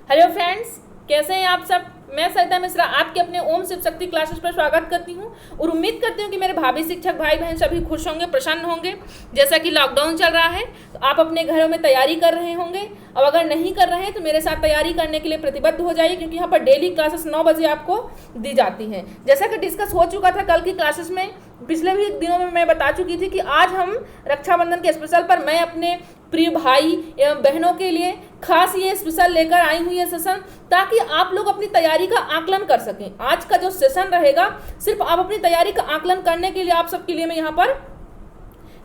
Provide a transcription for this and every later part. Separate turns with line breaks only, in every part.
Hello friends, कैसे हैं आप सब। मैं सरिता मिश्रा आपके अपने ओम शिव शक्ति क्लासेस पर स्वागत करती हूं और उम्मीद करती हूं कि मेरे भाभी शिक्षक भाई बहन सभी खुश होंगे, प्रसन्न होंगे। जैसा कि लॉकडाउन चल रहा है तो आप अपने घरों में तैयारी कर रहे होंगे, और अगर नहीं कर रहे हैं तो मेरे साथ तैयारी करने के लिए प्रतिबद्ध हो जाइए, क्योंकि यहाँ पर डेली क्लासेस 9 बजे आपको दी जाती हैं। जैसा कि डिस्कस हो चुका था कल की क्लासेस में, पिछले भी दिनों में मैं बता चुकी थी कि आज हम रक्षाबंधन के स्पेशल पर मैं अपने प्रिय भाई एवं बहनों के लिए खास ये स्पेशल लेकर आई हुई है सेशन, ताकि आप लोग अपनी तैयारी का आकलन कर सकें। आज का जो सेशन रहेगा सिर्फ आप अपनी तैयारी का आकलन करने के लिए आप सबके लिए मैं यहाँ पर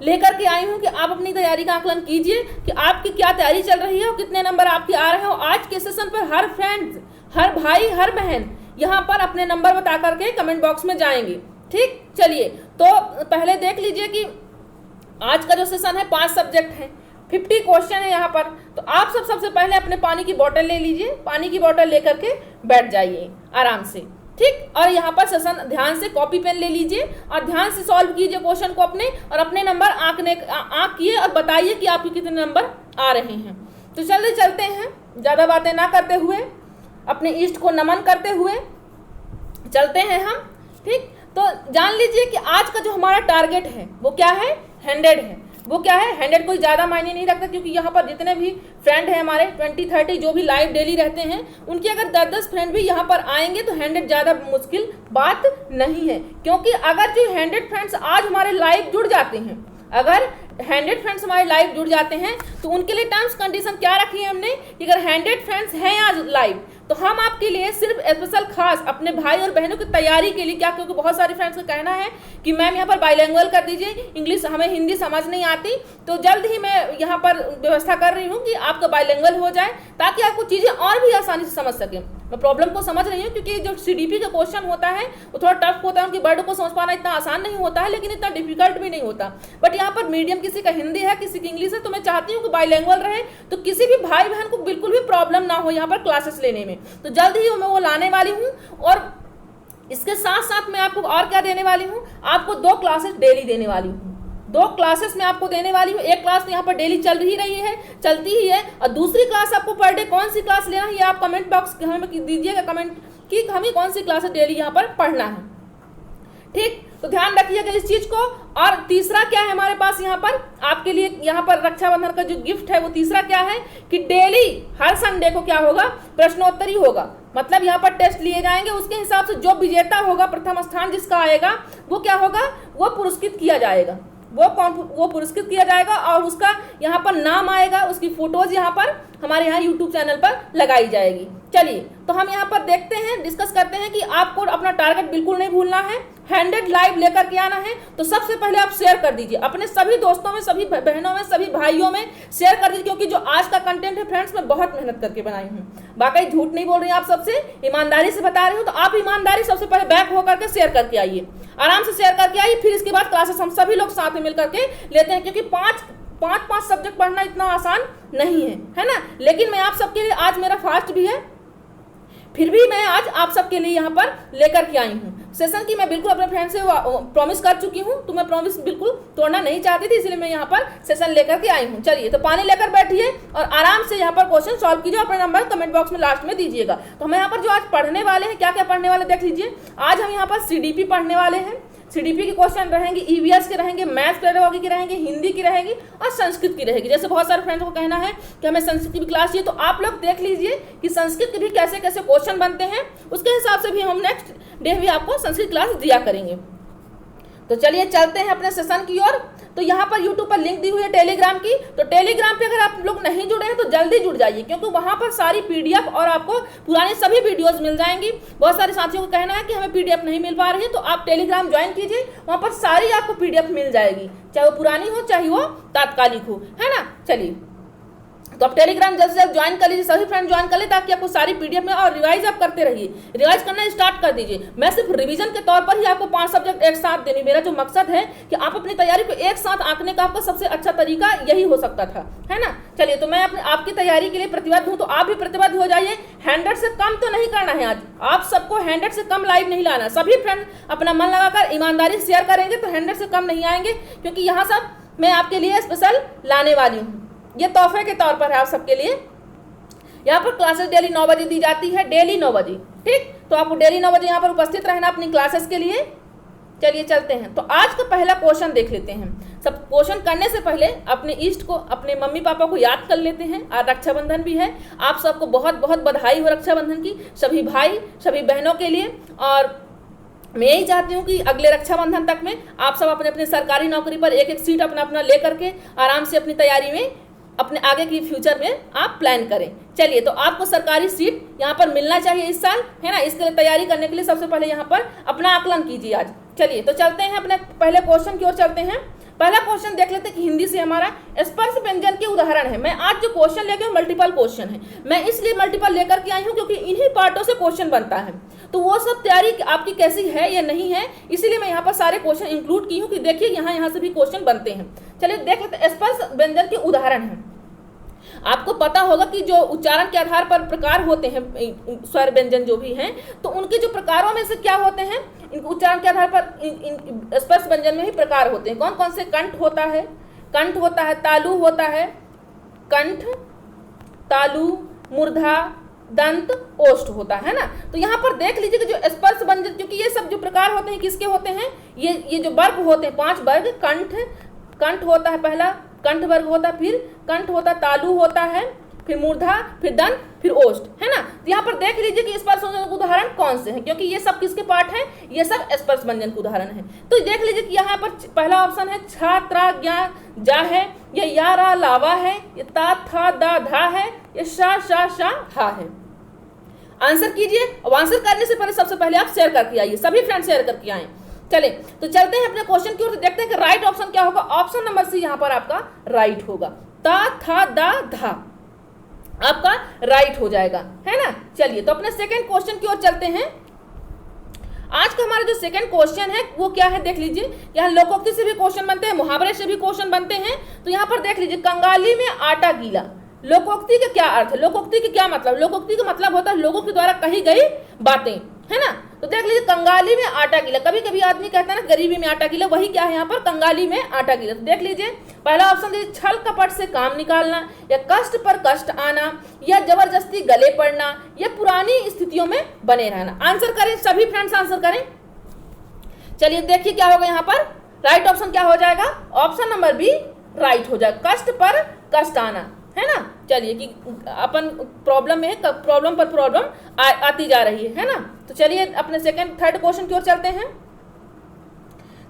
लेकर के आई हूँ कि आप अपनी तैयारी का आकलन कीजिए कि आपकी क्या तैयारी चल रही है और कितने नंबर आपके आ रहे हो। आज के सेशन पर हर फ्रेंड्स, हर भाई, हर बहन यहाँ पर अपने नंबर बता करके कमेंट बॉक्स में जाएंगे। ठीक, चलिए तो पहले देख लीजिए कि आज का जो सेशन है 5 सब्जेक्ट हैं, 50 क्वेश्चन है यहाँ पर। तो आप सबसे पहले अपने पानी की बोतल ले लीजिए, पानी की बोतल लेकर के बैठ जाइए आराम से। ठीक, और यहाँ पर सेशन ध्यान से कॉपी पेन ले लीजिए और ध्यान से सॉल्व कीजिए क्वेश्चन को अपने, और अपने नंबर आंकिए और बताइए कि आपके कितने नंबर आ रहे हैं। तो चलिए चलते हैं, ज़्यादा बातें ना करते हुए, अपने इष्ट को नमन करते हुए चलते हैं हम। ठीक, तो जान लीजिए कि आज का जो हमारा टारगेट है वो क्या है, 100 है। वो क्या है, 100 कोई ज़्यादा मायने नहीं रखता, क्योंकि यहाँ पर जितने भी फ्रेंड हैं हमारे 20-30 जो भी लाइव डेली रहते हैं, उनके अगर 10-10 फ्रेंड भी यहाँ पर आएंगे तो 100 ज़्यादा मुश्किल बात नहीं है। क्योंकि अगर जो 100 फ्रेंड्स आज हमारे लाइव जुड़ जाते हैं, अगर 100 फ्रेंड्स हमारे लाइव जुड़ जाते हैं तो उनके लिए टर्म्स कंडीशन क्या रखी है हमने कि अगर 100 फ्रेंड्स हैं आज लाइव तो हम आपके लिए सिर्फ स्पेशल खास अपने भाई और बहनों की तैयारी के लिए, क्या क्योंकि बहुत सारे फ्रेंड्स का कहना है कि मैम यहाँ पर बाइलिंगुअल कर दीजिए, इंग्लिश हमें हिंदी समझ नहीं आती, तो जल्द ही मैं यहाँ पर व्यवस्था कर रही हूँ कि आपका बाइलिंगुअल हो जाए ताकि आपको चीज़ें और भी आसानी से समझ सकें। मैं प्रॉब्लम को समझ रही हूँ क्योंकि जो CDP का क्वेश्चन होता है वो थोड़ा टफ होता है, उनकी वर्ड को समझ पाना इतना आसान नहीं होता है, लेकिन इतना डिफिकल्ट भी नहीं होता। बट यहाँ पर मीडियम किसी का हिंदी है, किसी की इंग्लिश है, तो मैं चाहती हूँ कि बाइलिंगुअल रहे, तो किसी भी भाई बहन को बिल्कुल भी प्रॉब्लम ना हो यहाँ पर क्लासेस लेने में। तो जल्द ही मैं वो लाने वाली हूँ, और इसके साथ साथ मैं आपको और क्या देने वाली हूँ, आपको 2 क्लासेस डेली देने वाली हूँ। 2 क्लासेस मैं आपको देने वाली हूँ। एक क्लास तो यहाँ पर डेली चल रही है, चलती ही है, और दूसरी क्लास आपको पर डे कौन सी क्लास लेना है ये आप कमेंट बॉक्स हमें दीजिएगा, कमेंट कि हमें कौन सी क्लास डेली यहाँ पर पढ़ना है। ठीक, तो ध्यान रखिएगा इस चीज को। और तीसरा क्या है हमारे पास यहाँ पर आपके लिए, यहाँ पर रक्षाबंधन का जो गिफ्ट है वो तीसरा क्या है कि डेली हर संडे को क्या होगा, प्रश्नोत्तरी होगा। मतलब यहाँ पर टेस्ट लिए जाएंगे, उसके हिसाब से जो विजेता होगा, प्रथम स्थान जिसका आएगा वो क्या होगा, वो पुरस्कृत किया जाएगा, वो पुरस्कृत किया जाएगा, और उसका यहाँ पर नाम आएगा, उसकी फोटोज यहाँ पर हमारे यहाँ यूट्यूब चैनल पर लगाई जाएगी। चलिए तो हम यहाँ पर देखते हैं, डिस्कस करते हैं कि आपको अपना टारगेट बिल्कुल नहीं भूलना है, 100 लाइव लेकर के आना है। तो सबसे पहले आप शेयर कर दीजिए अपने सभी दोस्तों में, सभी बहनों में, सभी भाइयों में शेयर कर दीजिए, क्योंकि जो आज का कंटेंट है फ्रेंड्स मैं बहुत मेहनत करके बनाई हूँ, बाकी झूठ नहीं बोल रही आप सबसे, ईमानदारी से बता रही हूँ। तो आप ईमानदारी सबसे पहले बैक होकर के शेयर करके आइए, आराम से शेयर करके आइए। फिर इसके बाद क्लासेस हम सभी लोग साथ में मिल करके लेते हैं, क्योंकि पाँच सब्जेक्ट पढ़ना इतना आसान नहीं है ना। लेकिन मैं आप सबके लिए, आज मेरा फास्ट भी है, फिर भी मैं आज आप सबके लिए यहाँ पर लेकर के आई हूँ सेशन की। मैं बिल्कुल अपने फ्रेंड से प्रॉमिस कर चुकी हूँ, तो मैं प्रॉमिस बिल्कुल तोड़ना नहीं चाहती थी, इसलिए मैं यहाँ पर सेशन लेकर के आई हूँ। चलिए तो पानी लेकर बैठिए और आराम से यहाँ पर क्वेश्चन सॉल्व कीजिए, अपने नंबर कमेंट बॉक्स में लास्ट में दीजिएगा। तो हम यहाँ पर जो आज पढ़ने वाले हैं, क्या क्या पढ़ने वाले देख लीजिए। आज हम यहाँ पर CDP पढ़ने वाले हैं। CDP के क्वेश्चन रहेंगे, EVS के रहेंगे, मैथ्स पेडागॉजी की रहेंगे, हिंदी की रहेगी और संस्कृत की रहेगी। जैसे बहुत सारे फ्रेंड्स को कहना है कि हमें संस्कृत की भी क्लास चाहिए, तो आप लोग देख लीजिए कि संस्कृत के भी कैसे कैसे क्वेश्चन बनते हैं, उसके हिसाब से भी हम नेक्स्ट डे भी आपको संस्कृत क्लास दिया करेंगे। तो चलिए चलते हैं अपने सेशन की ओर। तो यहाँ पर यूट्यूब पर लिंक दी हुई है टेलीग्राम की, तो टेलीग्राम पे अगर आप लोग नहीं जुड़े हैं तो जल्दी जुड़ जाइए, क्योंकि वहाँ पर सारी PDF और आपको पुरानी सभी वीडियोस मिल जाएंगी। बहुत सारे साथियों को कहना है कि हमें PDF नहीं मिल पा रही है, तो आप टेलीग्राम ज्वाइन कीजिए, वहाँ पर सारी आपको PDF मिल जाएगी, चाहे वो पुरानी हो चाहे वो तात्कालिक हो, है ना। चलिए तो आप टेलीग्राम जल्द से जल्द ज्वाइन कर लीजिए, सभी फ्रेंड ज्वाइन कर ले, ताकि आपको सारी PDF में, और रिवाइज आप करते रहिए, रिवाइज करना स्टार्ट कर दीजिए। मैं सिर्फ रिवीजन के तौर पर ही आपको 5 सब्जेक्ट एक साथ देनी, मेरा जो मकसद है कि आप अपनी तैयारी को एक साथ आंकने का आपका सबसे अच्छा तरीका यही हो सकता था, है ना। चलिए तो मैं आपकी तैयारी के लिए प्रतिबद्ध हूँ, तो आप भी प्रतिबद्ध हो जाइए। 100 से कम तो नहीं करना है आज, आप सबको 100 से कम लाइव नहीं लाना। सभी फ्रेंड अपना मन लगाकर ईमानदारी शेयर करेंगे तो 100 से कम नहीं आएंगे, क्योंकि यहाँ सब मैं आपके लिए स्पेशल लाने वाली हूँ, ये तोहफे के तौर पर है आप सबके लिए। यहाँ पर क्लासेस डेली 9 बजे दी जाती है, डेली 9 बजे, ठीक। तो आपको डेली 9 बजे यहाँ पर उपस्थित रहना अपनी क्लासेस के लिए। चलिए चलते हैं, तो आज का पहला क्वेश्चन देख लेते हैं। सब क्वेश्चन करने से पहले अपने इष्ट को, अपने मम्मी पापा को याद कर लेते हैं। आज रक्षाबंधन भी है, आप सबको बहुत बहुत बधाई हो रक्षाबंधन की, सभी भाई सभी बहनों के लिए। और मैं यही चाहती हूँ कि अगले रक्षाबंधन तक में आप सब अपने अपने सरकारी नौकरी पर एक एक सीट अपना अपना ले करके आराम से अपनी तैयारी में, अपने आगे की फ्यूचर में आप प्लान करें। चलिए, तो आपको सरकारी सीट यहाँ पर मिलना चाहिए इस साल, है ना। इसके लिए तैयारी करने के लिए सबसे पहले यहाँ पर अपना आकलन कीजिए आज। चलिए, तो चलते हैं अपने पहले क्वेश्चन की ओर चलते हैं। पहला क्वेश्चन देख लेते हैं कि हिंदी से हमारा स्पर्श व्यंजन के उदाहरण है। मैं आज जो क्वेश्चन लेके मल्टीपल क्वेश्चन है, मैं इसलिए मल्टीपल लेकर के आई हूँ क्योंकि इन्हीं पार्टों से क्वेश्चन बनता है। तो वो सब तैयारी आपकी कैसी है या नहीं है, इसीलिए मैं यहाँ पर सारे क्वेश्चन इंक्लूड की हूँ कि देखिए यहाँ से भी क्वेश्चन बनते हैं। चलिए देख लेते हैं, स्पर्श व्यंजन के उदाहरण है। आपको पता होगा कि जो उच्चारण के आधार पर प्रकार होते हैं, स्वर व्यंजन जो भी हैं, तो उनके जो प्रकारों में से क्या होते हैं, इनके उच्चारण के आधार पर स्पर्श व्यंजन में ही प्रकार होते हैं। कौन कौन से? कंठ होता है, कंठ होता है, तालु होता है, कंठ, तालु, मूर्धा, दंत, ओष्ठ होता है ना। तो यहाँ पर देख लीजिए कि जो स्पर्श व्यंजन, क्योंकि ये सब जो प्रकार होते हैं किसके होते हैं, ये जो वर्ग होते हैं 5 वर्ग, कंठ होता है, पहला कंठ वर्ग होता है, फिर कंठ होता है, तालु होता है, फिर मूर्धा, फिर दंत, फिर ओष्ठ, है ना। तो यहाँ पर देख लीजिए कि स्पर्श व्यंजन के उदाहरण कौन से हैं, क्योंकि ये सब किसके पार्ट हैं, ये सब स्पर्श व्यंजन के उदाहरण हैं। तो देख लीजिए कि यहाँ पर पहला ऑप्शन है छात्रा ज्ञा जा है, ये या रा लावा है, ये ता था दा धा है, ये शा शा शा हा है। आंसर कीजिए। अब आंसर करने से पहले सबसे पहले आप शेयर करके आइए, सभी फ्रेंड शेयर करके आए। चले, तो चलते हैं अपने क्वेश्चन की ओर, देखते हैं कि राइट ऑप्शन क्या होगा। ऑप्शन नंबर सी यहाँ पर आपका राइट होगा, ता था दा धा आपका राइट हो जाएगा, है ना। चलिए, तो अपने सेकंड क्वेश्चन की ओर चलते हैं। आज का हमारा जो सेकंड क्वेश्चन है वो क्या है, देख लीजिए। यहाँ लोकोक्ति से भी क्वेश्चन बनते हैं, मुहावरे से भी क्वेश्चन बनते हैं। तो यहाँ पर देख लीजिए, कंगाली में आटा गीला, लोकोक्ति का क्या अर्थ है, लोकोक्ति का क्या मतलब? लोकोक्ति का मतलब होता है लोगों के द्वारा कही गई बातें, है ना। तो देख लीजिए, कंगाली में आटा गीला, कभी कभी आदमी कहता है ना गरीबी में आटा गीला, वही क्या है यहाँ पर, कंगाली में आटा गीला। तो देख लीजिए, पहला ऑप्शन दीजिए, छल कपट से काम निकालना, या कष्ट पर कष्ट आना, या जबरदस्ती गले पड़ना, या पुरानी स्थितियों में बने रहना। आंसर करें, सभी फ्रेंड्स आंसर करें। चलिए देखिए क्या होगा यहाँ पर, राइट ऑप्शन क्या हो जाएगा, ऑप्शन नंबर बी राइट हो जाएगा, कष्ट पर कष्ट आना, है ना। चलिए कि अपन प्रॉब्लम में, प्रॉब्लम पर प्रॉब्लम आती जा रही है ना। तो चलिए अपने थर्ड क्वेश्चन की ओर चलते हैं।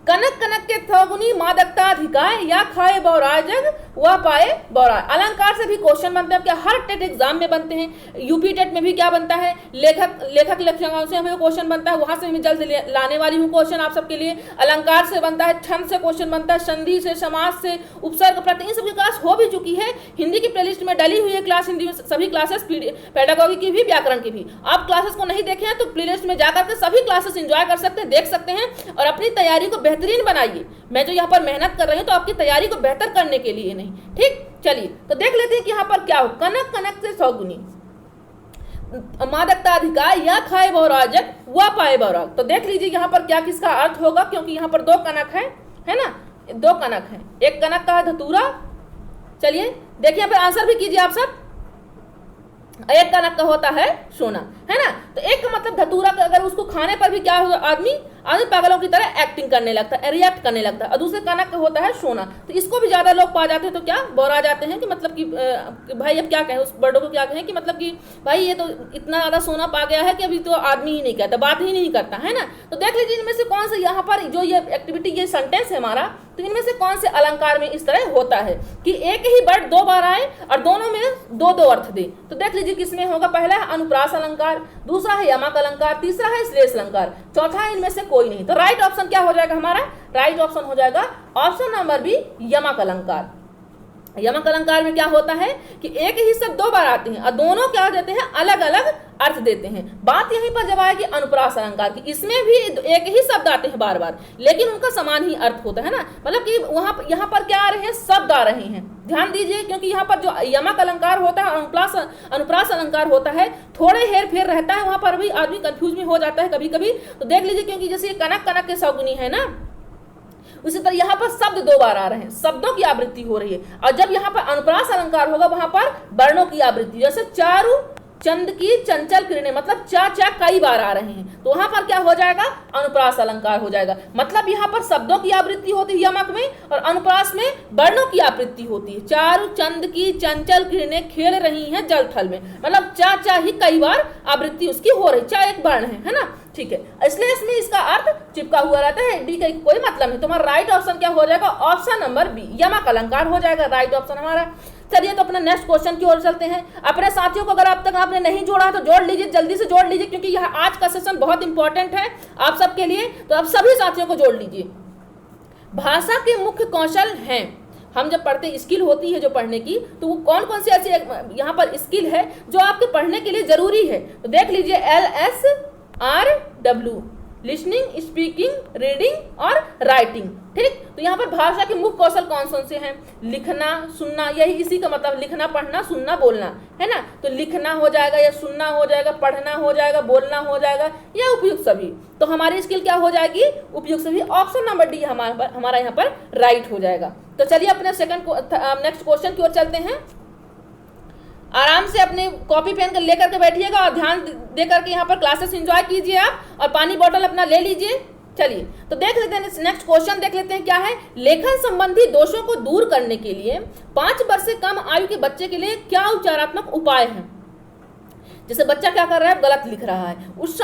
कनक कनक के थगुनी मादकता अधिकाय, या खाए बौरा जग वह पाए बौरा। अलंकार से भी क्वेश्चन बनते हैं, क्या हर टेट एग्जाम में बनते हैं, यूपी टेट में भी क्या बनता है, लेखक लेखिकाओं से हमें क्वेश्चन बनता है, वहां से मैं जल्द लाने वाली हूँ क्वेश्चन आप सबके लिए। अलंकार से बनता है, छंद से क्वेश्चन बनता है, संधि से, समाज से, उपसर्ग, प्रत्यय, इन सबकी क्लास हो भी चुकी है। हिंदी की प्लेलिस्ट में डली हुई है क्लास, हिंदी में सभी क्लासेस, पेडागोगी की भी, व्याकरण की भी। आप क्लासेस को नहीं देखे हैं तो प्लेलिस्ट में जाकर के सभी क्लासेस एंजॉय कर सकते हैं, देख सकते हैं, और अपनी तैयारी को बेहतरीन बनाइए। मैं जो यहाँ पर मेहनत कर रही हूँ तो आपकी तैयारी को बेहतर करने के लिए नहीं, ठीक। चलिए, तो देख लेते हैं कि यहाँ पर क्या हो, कनक कनक से सौगुनी मादकता अधिकार, या खाए बहुराजक व पाए बहुराग। तो देख लीजिए यहाँ पर क्या किसका अर्थ होगा, क्योंकि यहाँ पर 2 कनक है ना, 2 कनक है, एक कनक का है धतूरा। चलिए देखिए यहाँ पे आंसर भी कीजिए आप सब। एक कनक का होता है सोना, है ना। तो एक का मतलब धतूरा का, अगर उसको खाने पर भी क्या होगा, आदमी पागलों की तरह एक्टिंग करने लगता है, रिएक्ट करने लगता है। और दूसरे कनक का होता है सोना, तो इसको भी ज्यादा लोग पा जाते हैं तो क्या बौरा जाते हैं कि मतलब कि भाई अब क्या कहें, उस बर्डों को क्या कहें कि मतलब कि भाई ये तो इतना ज्यादा सोना पा गया है कि अभी तो आदमी ही नहीं कहता, बात ही नहीं करता, है ना। तो देख लीजिए इनमें से कौन से यहाँ पर जो ये एक्टिविटी, ये सेंटेंस है हमारा, तो इनमें से कौन से अलंकार में इस तरह होता है कि एक ही वर्ड 2 बार आए और दोनों में 2-2 अर्थ दे। तो देख लीजिए किसमें होगा, पहला है अनुप्रास अलंकार, दूसरा है यमक अलंकार, तीसरा है श्लेष अलंकार, चौथा है इनमें से कोई नहीं। तो राइट ऑप्शन क्या हो जाएगा हमारा, राइट ऑप्शन हो जाएगा ऑप्शन नंबर बी, यमक अलंकार। यमक अलंकार में क्या होता है कि एक ही शब्द 2 बार आते हैं और दोनों क्या देते हैं, अलग अलग अर्थ देते हैं। बात यहीं पर जब आएगी अनुप्रास अलंकार की, इसमें भी एक ही शब्द आते हैं बार बार, लेकिन उनका समान ही अर्थ होता है ना। मतलब कि यहाँ पर क्या आ रहे हैं, शब्द आ रहे हैं, ध्यान दीजिए, क्योंकि यहाँ पर जो यमक अलंकार होता है, अनुप्रास अलंकार होता है, थोड़े हेर फेर रहता है, वहां पर भी आदमी कंफ्यूज में हो जाता है कभी कभी। तो देख लीजिए, क्योंकि जैसे कनक कनक के सौगुनी है ना, उसी तरह यहाँ पर शब्द 2 बार आ रहे हैं, शब्दों की आवृत्ति हो रही है। और जब यहाँ पर अनुप्रास अलंकार होगा वहां पर वर्णों की आवृत्ति, जैसे चारु चंद की चंचल किरणें, मतलब चा चा कई बार आ रहे हैं, तो वहां पर क्या हो जाएगा, अनुप्रास अलंकार हो जाएगा। मतलब यहाँ पर शब्दों की आवृत्ति होती है यमक में, और अनुप्रास में वर्णों की आवृत्ति होती है। चारु चंद की चंचल किरणें खेल रही हैं जल थल में, मतलब चा चा ही कई बार आवृत्ति उसकी हो रही, चा एक वर्ण है ना, ठीक है, इसलिए इसमें इसका अर्थ चिपका हुआ रहता है, डी का कोई मतलब नहीं। तुम्हारा राइट ऑप्शन क्या हो जाएगा, ऑप्शन नंबर बी, यमक अलंकार हो जाएगा राइट ऑप्शन हमारा। चलिए तो अपना नेक्स्ट क्वेश्चन की ओर चलते हैं। अपने साथियों को अगर अब तक आपने नहीं जोड़ा तो जोड़ लीजिए, जल्दी से जोड़ लीजिए, क्योंकि यह आज का सेशन बहुत इंपॉर्टेंट है आप सबके लिए, तो आप सभी साथियों को जोड़ लीजिए। भाषा के मुख्य कौशल हैं, हम जब पढ़ते स्किल होती है जो पढ़ने की, तो वो कौन कौन सी ऐसी यहाँ पर स्किल है जो आपके पढ़ने के लिए जरूरी है, तो देख लीजिए LSRW, लिसनिंग, स्पीकिंग, रीडिंग और राइटिंग, ठीक। तो यहाँ पर भाषा के मुख्य कौशल कौन कौन से हैं, लिखना, सुनना, यही इसी का मतलब, लिखना, पढ़ना, सुनना, बोलना, है ना। तो लिखना हो जाएगा या सुनना हो जाएगा, पढ़ना हो जाएगा, बोलना हो जाएगा, या उपयुक्त सभी। तो हमारी स्किल क्या हो जाएगी, उपयुक्त सभी, ऑप्शन नंबर डी हमारा यहाँ पर राइट हो जाएगा। तो चलिए अपने नेक्स्ट क्वेश्चन की ओर चलते हैं। आराम से अपने कॉपी पेन कर लेकर के बैठिएगा और ध्यान दे करके यहाँ पर क्लासेस एंजॉय कीजिए आप, और पानी बोतल अपना ले लीजिए। चलिए तो देख लेते हैं नेक्स्ट क्वेश्चन, देख लेते हैं क्या है। लेखन संबंधी दोषों को दूर करने के लिए 5 वर्ष से कम आयु के बच्चे के लिए क्या उपचारात्मक उपाय हैं। जैसे बच्चा क्या कर रहा है, गलत लिख रहा है, उस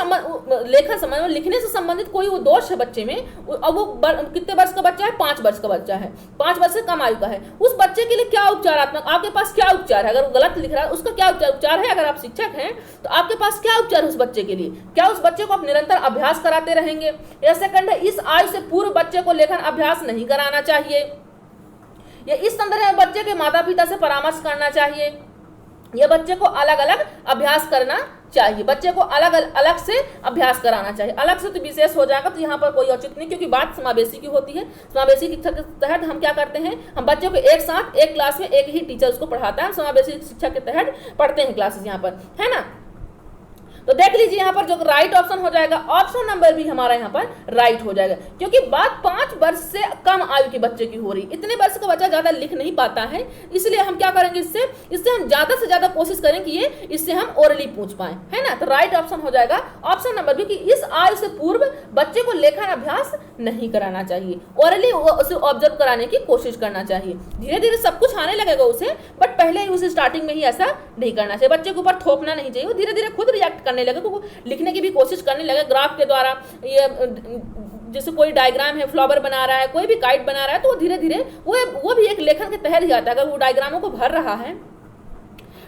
लेखन समय में लिखने से संबंधित कोई वो दोष है बच्चे में, अब वो कितने वर्ष का बच्चा है, 5 वर्ष का बच्चा है, 5 वर्ष से कम आयु का है, उस बच्चे के लिए क्या उपचारात्मक, आपके पास क्या उपचार है। अगर वो गलत लिख रहा है उसका क्या उपचार है, अगर आप शिक्षक हैं तो आपके पास क्या उपचार है उस बच्चे के लिए। क्या उस बच्चे को आप निरंतर अभ्यास कराते रहेंगे। या सेकंड है, इस आयु से पूर्व बच्चे को लेखन अभ्यास नहीं कराना चाहिए, या इस संदर्भ में बच्चे के माता पिता से परामर्श करना चाहिए, ये बच्चे को अलग अलग अभ्यास करना चाहिए, बच्चे को अलग अलग से अभ्यास कराना चाहिए। अलग से तो विशेष हो जाएगा, तो यहाँ पर कोई औचित्य नहीं, क्योंकि बात समावेशी की होती है। समावेशी के तहत हम क्या करते हैं, हम बच्चों को एक साथ एक क्लास में एक ही टीचर उसको पढ़ाता है, हम समावेशी शिक्षा के तहत पढ़ते हैं क्लासेस यहाँ पर, है ना। तो देख लीजिए यहाँ पर जो राइट ऑप्शन हो जाएगा, ऑप्शन नंबर भी हमारा यहाँ पर राइट हो जाएगा, क्योंकि बात 5 वर्ष से कम आयु के बच्चे की हो रही। इतने वर्ष का बच्चा ज्यादा लिख नहीं पाता है, इसलिए हम क्या करेंगे, इससे हम ज्यादा से ज्यादा कोशिश करें कि इससे हम ओरली पूछ पाए, है ना। तो राइट ऑप्शन हो जाएगा ऑप्शन नंबर भी, कि इस आयु से पूर्व बच्चे को लेखन अभ्यास नहीं कराना चाहिए, ओरली उसे ऑब्जर्व कराने की कोशिश करना चाहिए। धीरे धीरे सब कुछ आने लगेगा उसे, बट पहले ही उसे स्टार्टिंग में ही ऐसा नहीं करना चाहिए, बच्चे के ऊपर थोपना नहीं चाहिए, वो धीरे धीरे खुद रिएक्ट करने लगे, तो लिखने की भी कोशिश करने लगे ग्राफ के द्वारा। ये जैसे कोई डायग्राम है, फ्लावर बना रहा है, कोई भी काइट बना रहा है, तो वो धीरे धीरे वो भी एक लेखन के तहत ही आता है। अगर वो डायग्रामों को भर रहा है,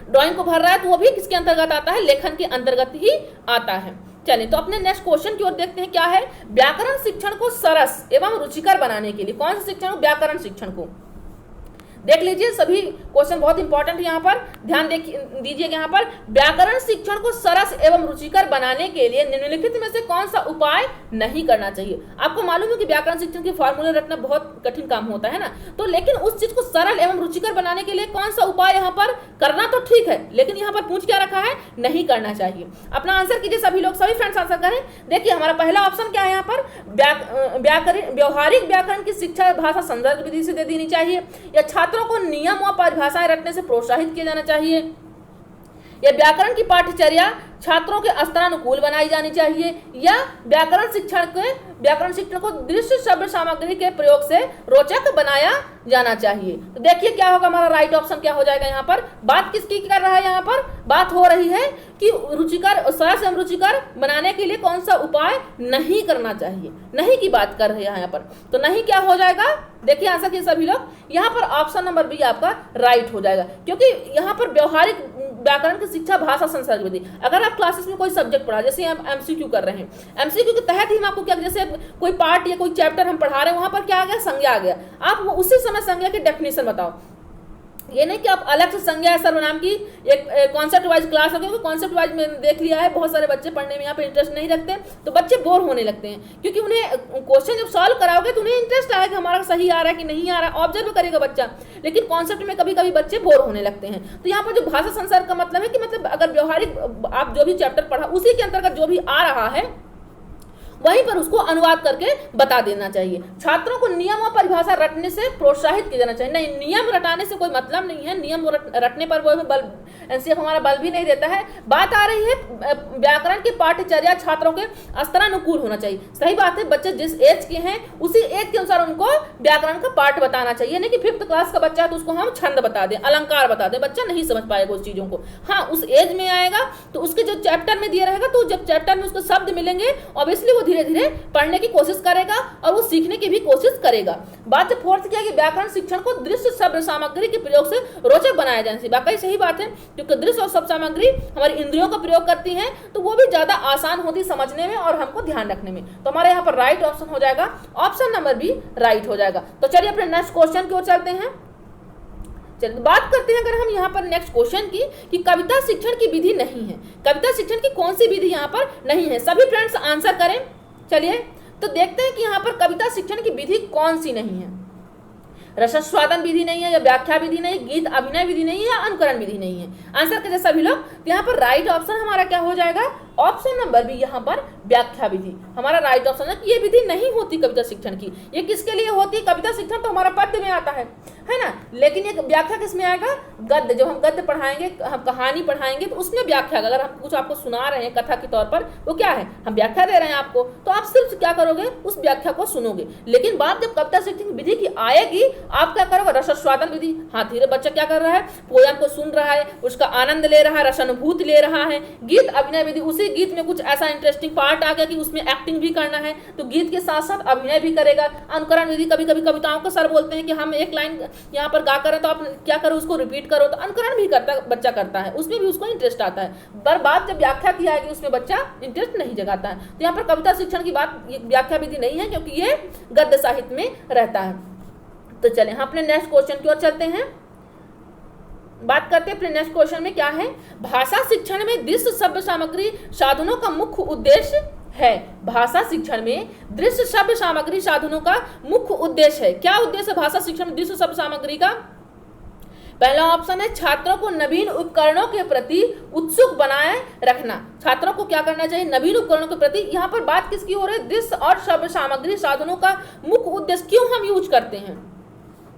ड्राइंग को भर रहा है, तो वो भी किसके अंतर्गत आता है, लेखन के अंतर्गत ही आता है। चलिए तो अपने नेक्स्ट क्वेश्चन की ओर देखते हैं क्या है। व्याकरण शिक्षण को सरस एवं रुचिकर बनाने के लिए कौन सा शिक्षण, व्याकरण शिक्षण को देख लीजिए, सभी क्वेश्चन बहुत इंपॉर्टेंट है, यहाँ पर ध्यान दीजिए। यहाँ पर व्याकरण शिक्षण को सरस एवं रुचिकर बनाने के लिए निम्नलिखित में से कौन सा उपाय नहीं करना चाहिए। आपको मालूम है कि व्याकरण शिक्षण के फॉर्मूले रटना बहुत कठिन काम होता है ना, तो लेकिन उस चीज को सरल एवं रुचिकर बनाने के लिए कौन सा उपाय यहाँ पर करना तो ठीक है, लेकिन यहाँ पर पूछ क्या रखा है, नहीं करना चाहिए। अपना आंसर कीजिए सभी लोग, सभी फ्रेंड्स आंसर करें। देखिए हमारा पहला ऑप्शन क्या है, यहाँ पर व्यवहारिक व्याकरण की शिक्षा भाषा संदर्भ विधि से दे देनी चाहिए, या छात्रों को नियम और परिभाषाएं रटने से प्रोत्साहित किया जाना चाहिए, या व्याकरण की पाठ्यचर्या छात्रों के स्तरानुकूल बनाई जानी चाहिए, या व्याकरण शिक्षण को दृश्य शब्द सामग्री के प्रयोग से रोचक बनाया जाना चाहिए। तो देखिए क्या होगा, हमारा राइट ऑप्शन क्या हो जाएगा। यहाँ पर बात किसकी कर रहा है, यहाँ पर बात हो रही है कि रुचिकर, सरस एवं रुचिकर बनाने के लिए कौन सा उपाय नहीं करना चाहिए, नहीं की बात कर रहे हैं यहाँ पर। तो नहीं क्या हो जाएगा, देखिए आंसर के सभी लोग, यहाँ पर ऑप्शन नंबर बी आपका राइट हो जाएगा, क्योंकि यहाँ पर व्यवहारिक व्याकरण की शिक्षा भाषा संसर्ग विधि, अगर आप क्लासेस में कोई सब्जेक्ट पढ़ा, जैसे हम एमसीक्यू कर रहे हैं, एमसीक्यू के तहत ही हम आपको क्या, जैसे कोई पार्ट या कोई चैप्टर हम पढ़ा रहे हैं, वहां पर क्या आ गया, संज्ञा आ गया, आप उसी समय संज्ञा की डेफिनेशन बताओ। ये नहीं कि आप अलग से संज्ञा है सर्वनाम की एक कॉन्सेप्ट वाइज क्लास हो, क्योंकि कॉन्सेप्ट वाइज में देख लिया है बहुत सारे बच्चे पढ़ने में यहाँ पे इंटरेस्ट नहीं रखते, तो बच्चे बोर होने लगते हैं, क्योंकि उन्हें क्वेश्चन जब सॉल्व कराओगे तो उन्हें इंटरेस्ट आएगा कि हमारा सही आ रहा है कि नहीं आ रहा है, ऑब्जर्व करेगा बच्चा, लेकिन कॉन्सेप्ट में कभी कभी बच्चे बोर होने लगते हैं। तो यहाँ पर जो भाषा संसर्ग का मतलब है कि मतलब अगर व्यवहारिक आप जो भी चैप्टर पढ़ा उसी के अंतर्गत जो भी आ रहा है वहीं पर उसको अनुवाद करके बता देना चाहिए। छात्रों को नियम और परिभाषा रटने से प्रोत्साहित किया जाना चाहिए। नहीं, नियम रटाने से कोई मतलब नहीं है, नियम रटने पर वो बल एनसीएफ हमारा बल भी नहीं देता है। बात आ रही है व्याकरण की पाठ्यचर्या छात्रों के स्तरानुकूल होना चाहिए। सही बात है, बच्चे जिस एज के हैं उसी एज के अनुसार उनको व्याकरण का पाठ बताना चाहिए, नहीं कि 5th क्लास का बच्चा है तो उसको हम छंद बता दें, अलंकार बता दें, बच्चा नहीं समझ पाएगा उस चीजों को। हाँ, उस एज में आएगा तो उसके जो चैप्टर में दिया रहेगा, तो जब चैप्टर में उसको शब्द मिलेंगे ऑब्वियसली वो धीरे धीरे पढ़ने की कोशिश करेगा और वो सीखने की भी कोशिश करेगा। बात जब 4th की है कि व्याकरण शिक्षण को दृश्य शब्द सामग्री के प्रयोग से रोचक बनाया जाए। वाकई सही बात है, क्योंकि दृश्य और शब्द सामग्री हमारी इंद्रियों का प्रयोग करती है तो वो भी ज्यादा आसान होती समझने में और हमको ध्यान रखने में। तो हमारे यहाँ पर राइट ऑप्शन हो जाएगा, ऑप्शन नंबर बी राइट हो जाएगा। तो चलिए अपने नेक्स्ट क्वेश्चन की ओर चलते हैं। चलिए बात करते हैं अगर हम यहाँ पर नेक्स्ट क्वेश्चन की कि कविता शिक्षण की विधि नहीं है। कविता शिक्षण की कौन सी विधि यहाँ पर नहीं है? सभी फ्रेंड्स आंसर करें। चलिए तो देखते हैं कि यहाँ पर कविता शिक्षण की विधि कौन सी नहीं है। रसास्वादन विधि नहीं है, या व्याख्या विधि नहीं, गीत अभिनय विधि नहीं है, या अनुकरण विधि नहीं है। आंसर करें सभी लोग। तो यहाँ पर राइट ऑप्शन हमारा क्या हो जाएगा? ऑप्शन नंबर बी, यहाँ पर व्याख्या विधि हमारा राइट ऑप्शन है कि ये विधि नहीं होती कविता शिक्षण की। ये किसके लिए होती है? कविता शिक्षण तो हमारा पद्य में आता है ना, लेकिन ये व्याख्या किस में आएगा? गद्य। जब हम गद्य पढ़ाएंगे, हम कहानी पढ़ाएंगे तो उसमें व्याख्या, अगर हम कुछ आपको सुना रहे हैं कथा के तौर पर, वो क्या है? हम व्याख्या दे रहे हैं आपको, तो आप सिर्फ क्या करोगे? उस व्याख्या को सुनोगे। लेकिन बात जब कविता शिक्षण विधि की आएगी, आप क्या करोगे? रसास्वादन विधि। हाँ, धीरे बच्चा क्या कर रहा है? पोयम को सुन रहा है, उसका आनंद ले रहा है, रसानुभूति ले रहा है। गीत अभिनय विधि, उसी गीत में कुछ ऐसा इंटरेस्टिंग पार्ट आ गया कि उसमें एक्टिंग भी करना है, तो गीत के साथ साथ अभिनय भी करेगा। अनुकरण विधि, कभी कभी कविताओं को सर बोलते हैं कि हम एक लाइन यहाँ पर गा कर तो आप क्या करो, उसको रिपीट करो, तो अनुकरण भी बच्चा करता है, उसमें भी उसको इंटरेस्ट आता है। पर बात जब व्याख्या की आएगी उसमें बच्चा इंटरेस्ट नहीं जगाता है। तो यहाँ पर कविता शिक्षण की बात व्याख्या विधि नहीं है, क्योंकि ये गद्य साहित्य में रहता है। तो चले हम अपने नेक्स्ट क्वेश्चन की ओर चलते हैं। बात करते हैं अपने नेक्स्ट क्वेश्चन में क्या है? भाषा शिक्षण में दृश्य शब्द सामग्री साधनों का मुख्य उद्देश्य है। भाषा शिक्षण में दृश्य शब्द सामग्री साधनों का मुख्य उद्देश्य है। क्या उद्देश्य है भाषा शिक्षण में दृश्य शब्द सामग्री का? पहला ऑप्शन है छात्रों को नवीन उपकरणों के प्रति उत्सुक बनाए रखना। छात्रों को क्या करना चाहिए? नवीन उपकरणों के प्रति। यहाँ पर बात किसकी हो रही है? दृश्य और शब्द सामग्री साधनों का मुख्य उद्देश्य क्यों हम यूज करते हैं?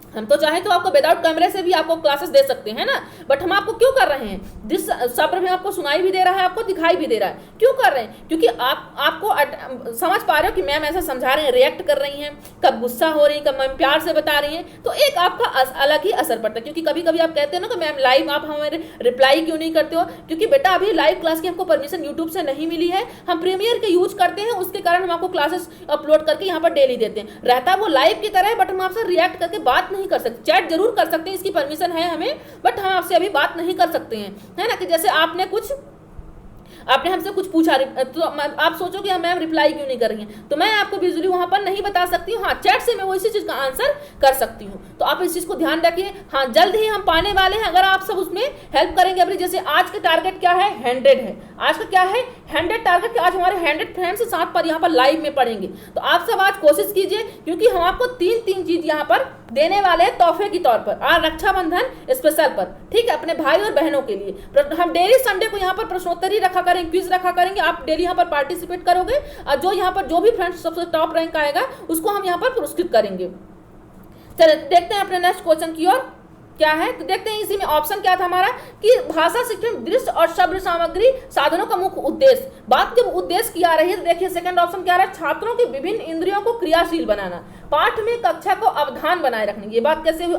हम तो चाहे तो आपको विदाउट कैमरे से भी आपको क्लासेस दे सकते हैं ना, बट हम आपको क्यों कर रहे हैं? जिस शब्द में आपको सुनाई भी दे रहा है, आपको दिखाई भी दे रहा है, क्यों कर रहे हैं? क्योंकि आपको समझ पा रहे हो कि मैम ऐसा समझा रहे हैं, रिएक्ट कर रही हैं, कब गुस्सा हो रही है, कब मैम प्यार से बता रही हैं, तो एक आपका अलग ही असर पड़ता है। क्योंकि कभी कभी आप कहते हैं ना कि मैम लाइव आप हमें रिप्लाई क्यों नहीं करते हो? क्योंकि बेटा अभी लाइव क्लास की हमको परमिशन यूट्यूब से नहीं मिली है, हम प्रीमियर के यूज करते हैं, उसके कारण हम आपको क्लासेस अपलोड करके यहाँ पर डेली देते हैं। रहता वो लाइव की तरह है, बट हम आपसे रिएक्ट करके बात नहीं कर सकते। चैट जरूर कर सकते हैं, इसकी परमिशन है हमें, बट हम आपसे अभी बात नहीं कर सकते हैं, है ना। कि जैसे आपने हमसे कुछ पूछा तो आप सोचो कि मैम रिप्लाई क्यों नहीं कर रही हैं, तो मैं आपको विजुअली वहां पर नहीं बता सकती हूँ। हाँ, चैट से मैं वो इसी चीज का आंसर कर सकती हूँ, तो आप इस चीज को ध्यान रखिए। हाँ, जल्द ही हम पाने वाले हैं, अगर आप सब उसमें हेल्प करेंगे अपनी। जैसे आज का टारगेट क्या है? 100 है। आज का क्या है? 100 टारगेट। आज हमारे 100 फ्रेंड्स साथ पर यहाँ पर लाइव में पढ़ेंगे, तो आप सब आज कोशिश कीजिए, क्योंकि हम आपको तीन चीज यहाँ पर देने वाले हैं तोहफे के तौर पर, आज रक्षाबंधन स्पेशल पर, ठीक है, अपने भाई और बहनों के लिए। हम डेली संडे को यहाँ पर प्रश्नोत्तरी रखा करेंगे, क्विज रखा करेंगे, आप डेली यहाँ पर पार्टिसिपेट करोगे, और जो यहाँ पर जो भी फ्रेंड्स सबसे टॉप रैंक आएगा उसको हम यहाँ पर पुरस्कृत करेंगे। चलिए देखते हैं अपने नेक्स्ट क्वेश्चन की ओर क्या है। तो देखते हैं इसी में ऑप्शन क्या था हमारा कि भाषा शिक्षण दृश्य और शब्द सामग्री साधनों का मुख्य उद्देश्य। बात जब उद्देश्य की आ रही है तो देखिए सेकंड ऑप्शन क्या आ रहा है? छात्रों के विभिन्न इंद्रियों को क्रियाशील बनाना, पाठ में कक्षा को अवधान बनाए रखने। ये बात कैसे हुई?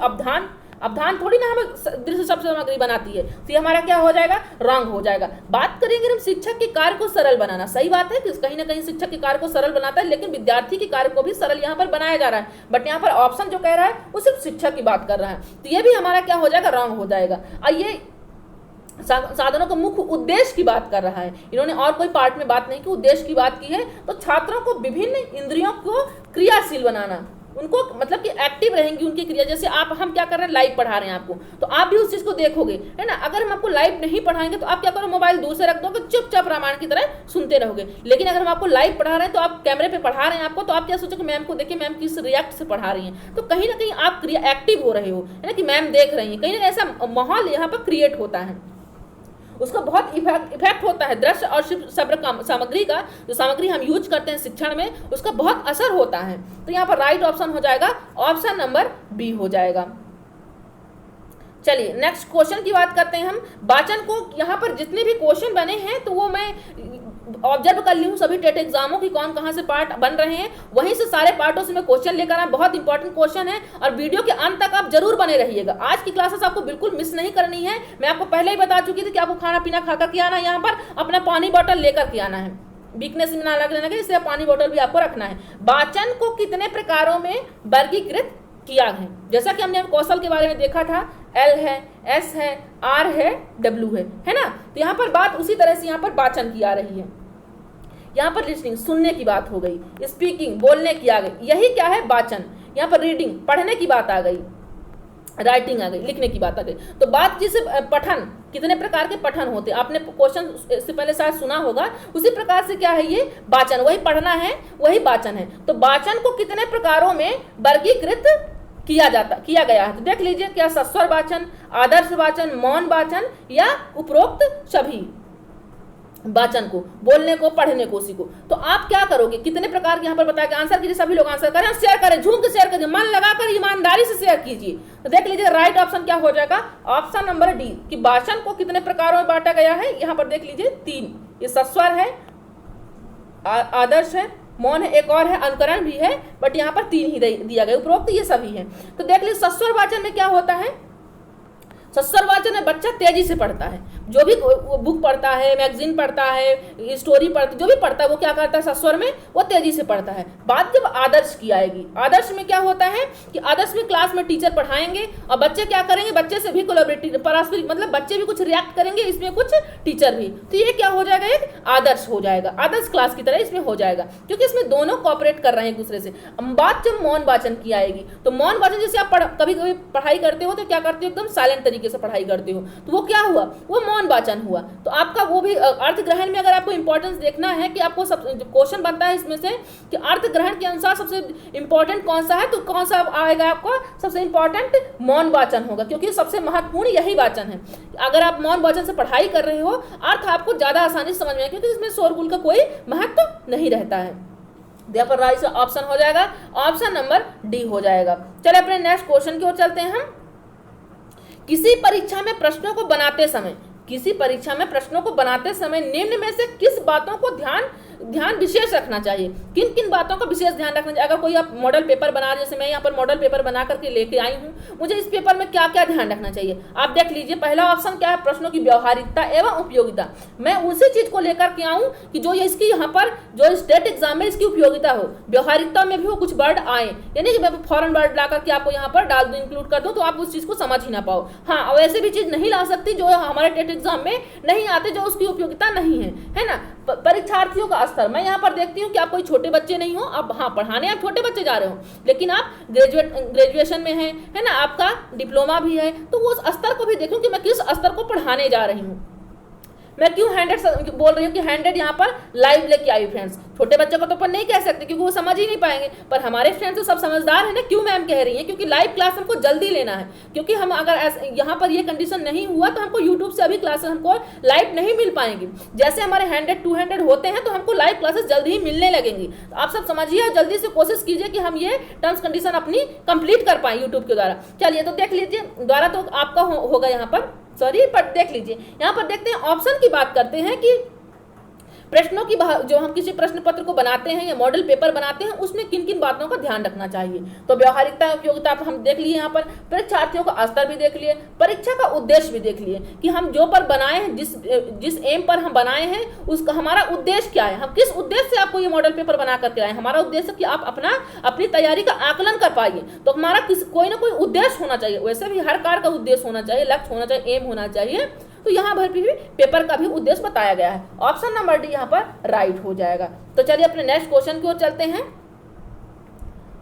अवधान थोड़ी ना हमें दृश्य शब्द सामग्री बनाती है, तो ये हमारा क्या हो जाएगा? रंग हो जाएगा। बात करेंगे हम शिक्षक के कार्य को सरल बनाना। सही बात है कि कहीं ना कहीं शिक्षक के कार्य को सरल बनाता है, लेकिन विद्यार्थी के कार्य को भी सरल यहाँ पर बनाया जा रहा है, बट यहाँ पर ऑप्शन जो कह रहा है वो सिर्फ शिक्षक की बात कर रहा है, तो ये भी हमारा क्या हो जाएगा? रंग हो जाएगा। और ये साधनों का मुख्य उद्देश्य की बात कर रहा है, इन्होंने और कोई पार्ट में बात नहीं की, उद्देश्य की बात की है। तो छात्रों को विभिन्न इंद्रियों को क्रियाशील बनाना, उनको मतलब कि एक्टिव रहेंगी उनकी क्रिया। जैसे हम क्या कर रहे हैं? लाइव पढ़ा रहे हैं आपको, तो आप भी उस चीज को देखोगे, है ना। अगर हम आपको लाइव नहीं पढ़ाएंगे तो आप क्या करो? मोबाइल दूर से रख दोगे, चुपचाप रामायण की तरह सुनते रहोगे। लेकिन अगर हम आपको लाइव पढ़ा रहे हैं, तो आप कैमरे पे पढ़ा रहे हैं आपको, तो आप क्या सोचोगे? मैम को देखिए, मैम किस रिएक्ट से पढ़ा रही हैं, तो कहीं ना कहीं आप एक्टिव हो रहे हो, है ना, कि मैम देख रही हैं, कहीं ना ऐसा माहौल यहाँ पर क्रिएट होता है। उसका बहुत इफेक्ट होता है। दृश्य और श्रव्य सामग्री का, जो सामग्री हम यूज करते हैं शिक्षण में, उसका बहुत असर होता है। तो यहाँ पर राइट ऑप्शन हो जाएगा ऑप्शन नंबर बी हो जाएगा। चलिए नेक्स्ट क्वेश्चन की बात करते हैं हम। वाचन को यहाँ पर जितने भी क्वेश्चन बने हैं तो वो मैं ऑब्जर्व कर ली हूँ सभी टेट एग्जामों की कौन कहाँ से पार्ट बन रहे हैं, वहीं से सारे पार्टों से मैं क्वेश्चन लेकर आया। बहुत इंपॉर्टेंट क्वेश्चन है और वीडियो के अंत तक आप जरूर बने रहिएगा। आज की क्लासेस आपको बिल्कुल मिस नहीं करनी है। मैं आपको पहले ही बता चुकी थी कि आपको खाना पीना खाकर के आना है, यहाँ पर अपना पानी बॉटल लेकर के आना है, वीकनेस में ना लग लेना, इसलिए पानी बॉटल भी आपको रखना है। वाचन को कितने प्रकारों में वर्गीकृत किया है? जैसा कि हमने कौशल के बारे में देखा था, एल है, एस है, आर है, डब्ल्यू है ना। तो यहाँ पर बात उसी तरह से यहाँ पर वाचन की आ रही है। यहाँ पर लिसनिंग सुनने की बात हो गई, स्पीकिंग बोलने की आ गई, यही क्या है वाचन। यहाँ पर रीडिंग पढ़ने की बात आ गई, राइटिंग आ गई, लिखने की बात आ गई। तो बात जैसे पठन, कितने प्रकार के पठन होते हैं, आपने क्वेश्चन से पहले शायद सुना होगा, उसी प्रकार से क्या है ये वाचन, वही पढ़ना है वही वाचन है। तो वाचन को कितने प्रकारों में वर्गीकृत किया गया है? तो देख लीजिए, क्या सस्वर वाचन, आदर्श वाचन, मौन वाचन या उपरोक्त सभी वाचन को, बोलने को, पढ़ने को, उसी को। तो आप क्या करोगे, कितने प्रकार के यहाँ पर बताया, आंसर कीजिए, सभी लोग आंसर करें, शेयर करें, झूम के शेयर करिए, मन लगाकर ईमानदारी से शेयर कीजिए। तो देख लीजिए राइट ऑप्शन क्या हो जाएगा, ऑप्शन नंबर डी, कि वाचन को कितने प्रकारों में बांटा गया है। यहाँ पर देख लीजिए 3, ये सस्वर है, आदर्श है, मौन है, एक और है अनुकरण भी है, बट यहाँ पर 3 ही दिया गया, उपरोक्त ये सभी है। तो देख लीजिए सस्वर वाचन में क्या होता है, सस्वर वाचन में बच्चा तेजी से पढ़ता है, जो भी बुक पढ़ता है, मैगजीन पढ़ता है, स्टोरी पढ़ता है, जो भी पढ़ता है वो क्या करता है सस्वर में, वो तेजी से पढ़ता है। बात जब आदर्श की आएगी, आदर्श में क्या होता है कि आदर्श में क्लास में टीचर पढ़ाएंगे और बच्चे क्या करेंगे, बच्चे से भी कोलैबोरेटिव पारस्परिक, मतलब बच्चे भी कुछ रिएक्ट करेंगे, इसमें कुछ टीचर भी। तो ये क्या हो जाएगा, एक आदर्श हो जाएगा, आदर्श क्लास की तरह इसमें हो जाएगा, क्योंकि इसमें दोनों कोऑपरेट कर रहे हैं एक दूसरे से। बात जब मौन वाचन की आएगी, तो मौन वाचन जैसे आप कभी कभी पढ़ाई करते हो तो क्या करते हो, एकदम साइलेंट तरीके से पढ़ाई करते हो, तो वो क्या हुआ, वो मौन वाचन हुआ। तो आपका वो भी अर्थ ग्रहण में अगर आपको इंपॉर्टेंस देखना है कि आपको सब क्वेश्चन बनता है इसमें से कि अर्थ ग्रहण के अनुसार सबसे इंपॉर्टेंट कौन सा है, तो कौन सा आएगा आपको, सबसे इंपॉर्टेंट मौन वाचन होगा, क्योंकि सबसे महत्वपूर्ण यही वाचन है। अगर आप मौन वाचन से पढ़ाई कर रहे हो, अर्थ आपको ज्यादा आसानी से समझ में आए, क्योंकि इसमें शोरगुल का कोई महत्व नहीं रहता है। यहाँ पर राइट ऑप्शन हो जाएगा ऑप्शन नंबर डी हो जाएगा। चलिए अपने नेक्स्ट क्वेश्चन की ओर चलते हैं हम। किसी परीक्षा में प्रश्नों को बनाते समय निम्न में से किस बातों को ध्यान विशेष रखना चाहिए, किन किन बातों का विशेष ध्यान रखना चाहिए। अगर कोई आप मॉडल पेपर बना, जैसे मैं यहाँ पर मॉडल पेपर बना करके लेके आई हूँ, मुझे इस पेपर में क्या क्या ध्यान रखना चाहिए, आप देख लीजिए। पहला ऑप्शन क्या है, प्रश्नों की व्यवहारिकता एवं उपयोगिता। मैं उसी चीज को लेकर के आऊँ कि जो इसकी यहाँ पर जो स्टेट एग्जाम में इसकी उपयोगिता हो, व्यवहारिकता में भी वो कुछ वर्ड आए, यानी कि मैं फॉरेन वर्ड ला करके आपको यहाँ पर डाल दूँ, इंक्लूड कर दूँ, तो आप उस चीज को समझ ही ना पाओ। हाँ, और ऐसे भी चीज नहीं ला सकती जो हमारे टेट एग्जाम में नहीं आते, जो उसकी उपयोगिता नहीं है ना। परीक्षार्थियों का स्तर, मैं यहाँ पर देखती हूँ कि आप कोई छोटे बच्चे नहीं हो, अब हाँ पढ़ाने आप छोटे बच्चे जा रहे हो, लेकिन आप ग्रेजुएशन में है ना, आपका डिप्लोमा भी है, तो वो स्तर को भी देखूँ कि मैं किस स्तर को पढ़ाने जा रही हूँ। मैं क्यों 100 बोल रही हूँ कि 100 यहाँ पर लाइव लेके आई फ्रेंड्स। छोटे बच्चों को तो अपन नहीं कह सकते क्योंकि वो समझ ही नहीं पाएंगे, पर हमारे फ्रेंड्स तो सब समझदार है ना। क्यों मैम कह रही हैं, क्योंकि लाइव क्लास हमको जल्दी लेना है, क्योंकि हम अगर यहाँ पर ये कंडीशन नहीं हुआ तो हमको यूट्यूब से अभी क्लासेस हमको लाइव नहीं मिल पाएंगी। जैसे हमारे 100-200 होते हैं तो हमको लाइव क्लासेस जल्दी ही मिलने लगेंगी। तो आप सब समझिए, जल्दी से कोशिश कीजिए कि हम ये टर्म्स कंडीशन अपनी कंप्लीट कर पाए यूट्यूब के द्वारा। चलिए तो देख लीजिए, द्वारा तो आपका होगा यहाँ पर, सॉरी, पर देख लीजिए यहाँ पर देखते हैं ऑप्शन की बात करते हैं कि प्रश्नों की जो हम किसी प्रश्न पत्र को बनाते हैं या मॉडल पेपर बनाते हैं उसमें किन किन बातों का ध्यान रखना चाहिए। तो व्यवहारिकता उपयोगिता हम देख लिए, यहाँ पर परीक्षार्थियों का स्तर भी देख लिए, परीक्षा का उद्देश्य भी देख लिए कि हम जो पर बनाए हैं, जिस एम पर हम बनाए हैं उसका हमारा उद्देश्य क्या है, हम किस उद्देश्य से आपको ये मॉडल पेपर बना करके आए। हमारा उद्देश्य कि आप अपनी तैयारी का आकलन कर पाइए, तो हमारा कोई ना कोई उद्देश्य होना चाहिए। वैसे भी हर कार्य का उद्देश्य होना चाहिए, लक्ष्य होना चाहिए, एम होना चाहिए। तो यहाँ पर भी पेपर का भी उद्देश्य बताया गया है। ऑप्शन नंबर डी यहाँ पर राइट हो जाएगा। तो चलिए अपने नेक्स्ट क्वेश्चन की ओर चलते हैं।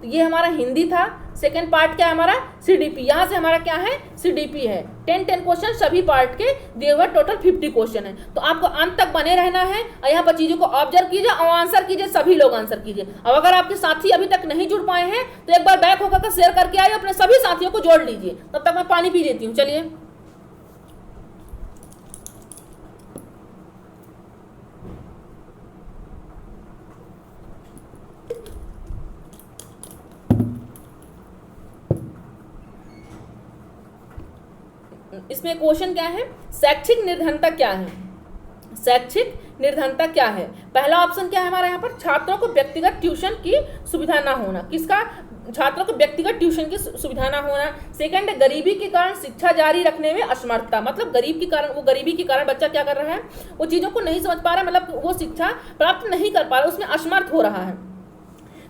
तो ये हमारा हिंदी था। सेकंड पार्ट क्या है हमारा, सीडीपी। यहाँ से हमारा क्या है, सीडीपी है। 10 क्वेश्चन सभी पार्ट के दिए हुए, टोटल 50 क्वेश्चन है। तो आपको अंत तक बने रहना है और यहाँ पर चीजों को ऑब्जर्व कीजिए और आंसर कीजिए, सभी लोग आंसर कीजिए। अब अगर आपके साथी अभी तक नहीं जुड़ पाए हैं तो एक बार बैक होकर शेयर करके आइए, अपने सभी साथियों को जोड़ लीजिए। तब तक मैं पानी पी लेती हूँ। चलिए इसमें क्वेश्चन क्या है, शैक्षिक निर्धनता क्या है, शैक्षिक निर्धनता क्या है। पहला ऑप्शन क्या है हमारा यहाँ पर, छात्रों को व्यक्तिगत ट्यूशन की सुविधा ना होना, किसका, छात्रों को व्यक्तिगत ट्यूशन की सुविधा ना होना। सेकंड है गरीबी के कारण शिक्षा जारी रखने में असमर्थता, मतलब गरीबी के कारण बच्चा क्या कर रहा है, वो चीज़ों को नहीं समझ पा रहा है, मतलब वो शिक्षा प्राप्त नहीं कर पा रहा, उसमें असमर्थ हो रहा है।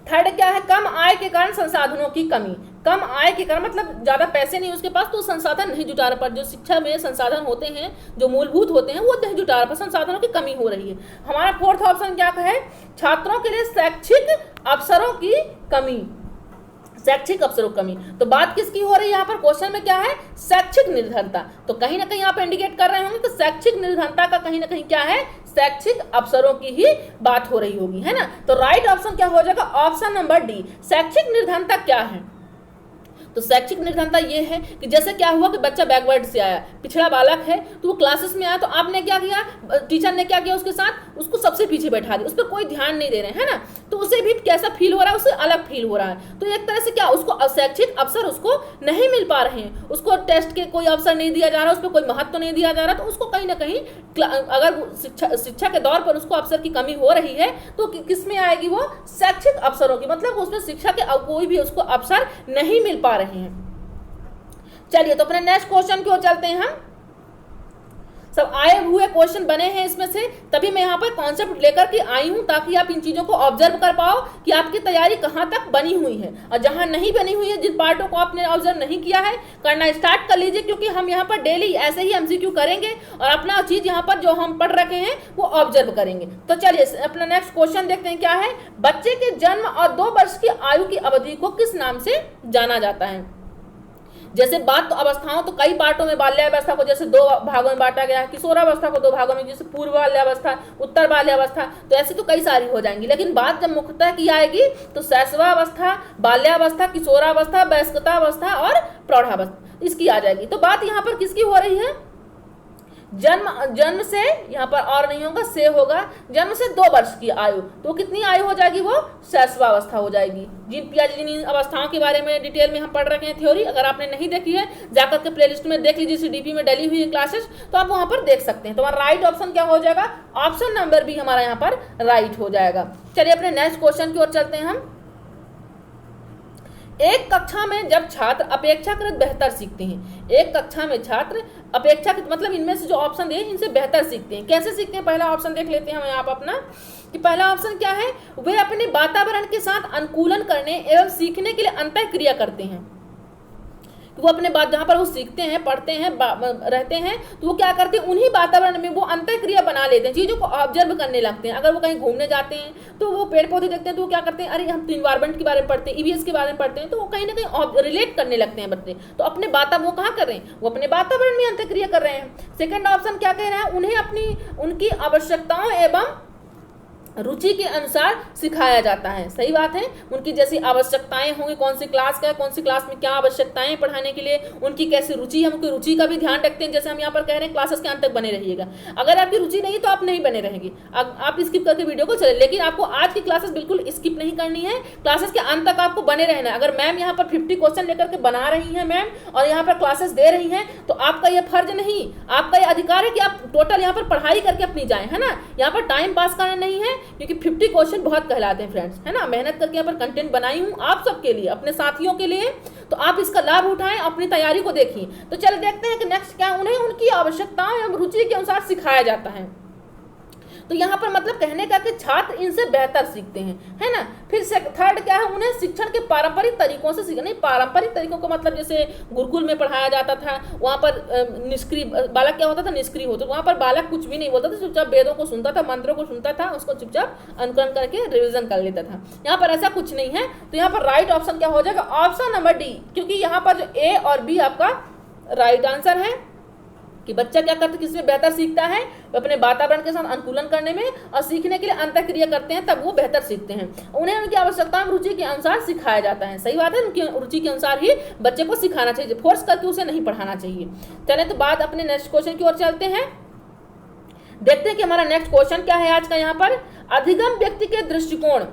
थर्ड क्या है, कम आय के कारण संसाधनों की कमी, कम आय के कारण मतलब ज़्यादा पैसे नहीं उसके पास तो संसाधन नहीं जुटा रहा, पर जो शिक्षा में संसाधन होते हैं जो मूलभूत होते हैं वो नहीं जुटा रहा, पर संसाधनों की कमी हो रही है। हमारा फोर्थ ऑप्शन क्या है, छात्रों के लिए शैक्षिक अवसरों की कमी, शैक्षिक अवसरों की कमी। तो बात किसकी हो रही है यहाँ पर, क्वेश्चन में क्या है, शैक्षिक निर्धनता। तो कहीं ना कहीं आप इंडिकेट कर रहे होंगे कि शैक्षिक निर्धनता का कहीं ना कहीं क्या है, शैक्षिक अवसरों की ही बात हो रही होगी, है ना। तो राइट ऑप्शन क्या हो जाएगा, ऑप्शन नंबर डी, शैक्षिक निर्धनता क्या है। तो शैक्षिक निर्धनता ये है कि जैसे क्या हुआ कि बच्चा बैकवर्ड से आया, पिछड़ा बालक है, तो वो क्लासेस में आया तो आपने क्या किया, टीचर ने क्या किया उसके साथ, उसको सबसे पीछे बैठा दिया, उस पर कोई ध्यान नहीं दे रहे हैं ना, तो उसे भी कैसा फील हो रहा है, उसे अलग फील हो रहा है। तो एक तरह से क्या, उसको शैक्षिक अवसर उसको नहीं मिल पा रहे हैं, उसको टेस्ट के कोई अवसर नहीं दिया जा रहा, उस पर कोई महत्व नहीं दिया जा रहा, तो उसको कहीं ना कहीं अगर शिक्षा के दौर पर उसको अवसर की कमी हो रही है तो किस में आएगी, वो शैक्षिक अवसरों की, मतलब उसमें शिक्षा के कोई भी उसको अवसर नहीं मिल पा रहे हैं। चलिए तो अपने नेक्स्ट क्वेश्चन की ओर चलते हैं। हम सब आए हुए क्वेश्चन बने हैं इसमें से, तभी मैं यहाँ पर कॉन्सेप्ट लेकर के आई हूँ ताकि आप इन चीज़ों को ऑब्जर्व कर पाओ कि आपकी तैयारी कहाँ तक बनी हुई है, और जहाँ नहीं बनी हुई है, जिन पार्टों को आपने ऑब्जर्व नहीं किया है, करना स्टार्ट कर लीजिए, क्योंकि हम यहाँ पर डेली ऐसे ही MCQ करेंगे और अपना चीज़ यहाँ पर जो हम पढ़ रखे हैं वो ऑब्जर्व करेंगे। तो चलिए अपना नेक्स्ट क्वेश्चन देखते हैं क्या है, बच्चे के जन्म और 2 वर्ष की आयु की अवधि को किस नाम से जाना जाता है। जैसे बात तो अवस्थाओं तो कई पार्टों में, बाल्यावस्था को जैसे 2 भागों में बांटा गया है, किशोरावस्था को 2 भागों में, जैसे पूर्व बाल्यावस्था, उत्तर बाल्यावस्था, तो ऐसे तो कई सारी हो जाएंगी, लेकिन बात जब मुख्यतः की आएगी तो शैशवावस्था, बाल्यावस्था, किशोरावस्था, वयस्कतावस्था और प्रौढ़ावस्था इसकी आ जाएगी। तो बात यहाँ पर किसकी हो रही है, जन्म से, यहाँ पर और नहीं होगा, से होगा, जन्म से 2 वर्ष की आयु, तो कितनी आयु हो जाएगी, वो शैशवावस्था हो जाएगी। जिन अवस्थाओं के बारे में डिटेल में हम पढ़ रखे हैं थ्योरी, अगर आपने नहीं देखी है जाकर के प्लेलिस्ट में देख लीजिए, CDP में डली हुई है क्लासेस, तो आप वहां पर देख सकते हैं। तो हमारा राइट ऑप्शन क्या हो जाएगा, ऑप्शन नंबर बी हमारा यहाँ पर राइट हो जाएगा। चलिए अपने नेक्स्ट क्वेश्चन की ओर चलते हैं हम। एक कक्षा में जब छात्र अपेक्षाकृत बेहतर सीखते हैं, एक कक्षा में छात्र अपेक्षाकृत मतलब इनमें से जो ऑप्शन दिए इनसे बेहतर सीखते हैं, कैसे सीखते हैं, पहला ऑप्शन देख लेते हैं हम यहाँ पर अपना, कि पहला ऑप्शन क्या है, वे अपने वातावरण के साथ अनुकूलन करने एवं सीखने के लिए अंतःक्रिया करते हैं। वो अपने बात जहाँ पर वो सीखते हैं, पढ़ते हैं, रहते हैं, तो वो क्या करते हैं, उन्हीं वातावरण में वो अंतःक्रिया बना लेते हैं, चीज़ों को ऑब्जर्व करने लगते हैं। अगर वो कहीं घूमने जाते हैं तो वो पेड़ पौधे देखते हैं तो वो क्या करते हैं, अरे हम इन्वायरमेंट के बारे में पढ़ते हैं, EVS के बारे में पढ़ते हैं, तो वो कहीं ना कहीं रिलेट करने लगते हैं बच्चे। तो अपने वो कहाँ कर रहे हैं, वो अपने वातावरण में अंतःक्रिया कर रहे हैं। सेकेंड ऑप्शन क्या कह रहा है, उन्हें उनकी आवश्यकताओं एवं रुचि के अनुसार सिखाया जाता है। सही बात है, उनकी जैसी आवश्यकताएं होंगी, कौन सी क्लास का है, कौन सी क्लास में क्या आवश्यकताएं पढ़ाने के लिए, उनकी कैसी रुचि है, उनकी रुचि का भी ध्यान रखते हैं। जैसे हम यहाँ पर कह रहे हैं क्लासेस के अंत तक बने रहिएगा, अगर आपकी रुचि नहीं तो आप नहीं बने रहेंगे, आप स्किप करके वीडियो को चले, लेकिन आपको आज की क्लासेस बिल्कुल स्किप नहीं करनी है, क्लासेस के अंत तक आपको बने रहना है। अगर मैम यहाँ पर 50 क्वेश्चन लेकर के बना रही है मैम और यहाँ पर क्लासेस दे रही हैं, तो आपका यह फर्ज नहीं, आपका यह अधिकार है कि आप टोटल यहाँ पर पढ़ाई करके अपनी जाएं, है ना। यहाँ पर टाइम पास करना नहीं है, क्योंकि 50 क्वेश्चन बहुत कहलाते हैं फ्रेंड्स, है ना। मेहनत करके यहाँ पर कंटेंट बनाई हूँ आप सबके लिए, अपने साथियों के लिए, तो आप इसका लाभ उठाएं, अपनी तैयारी को देखिए। तो चलो देखते हैं कि नेक्स्ट क्या, उन्हें उनकी आवश्यकताओं एवं रुचि के अनुसार सिखाया जाता है। तो यहाँ पर मतलब कहने का कि छात्र इनसे बेहतर सीखते हैं, है ना। फिर थर्ड क्या है, उन्हें शिक्षण के पारंपरिक तरीकों से सीखना। पारंपरिक तरीकों को मतलब जैसे गुरुकुल में पढ़ाया जाता था, वहाँ पर निष्क्रिय बालक क्या होता था, निष्क्रिय होता, वहाँ पर बालक कुछ भी नहीं बोलता था, चुपचाप वेदों को सुनता था, मंत्रों को सुनता था, उसको चुपचाप अनुकरण करके रिविजन कर लेता था। यहाँ पर ऐसा कुछ नहीं है। तो यहाँ पर राइट ऑप्शन क्या हो जाएगा, ऑप्शन नंबर डी, क्योंकि यहाँ पर जो ए और बी आपका राइट आंसर है कि बच्चा क्या करता है, किसमें बेहतर सीखता है, अपने वातावरण के साथ अनुकूलन करने में और सीखने के लिए अंतःक्रिया करते हैं, तब वो बेहतर सीखते हैं। उन्हें उनकी आवश्यकताओं रुचि के अनुसार सिखाया जाता है। सही बात है, उनकी रुचि के अनुसार ही बच्चे को सिखाना चाहिए, फोर्स करके उसे नहीं पढ़ाना चाहिए। चले तो बात अपने नेक्स्ट क्वेश्चन की ओर चलते हैं, देखते हैं कि हमारा नेक्स्ट क्वेश्चन क्या है आज का। यहाँ पर अधिगम व्यक्ति के दृष्टिकोण,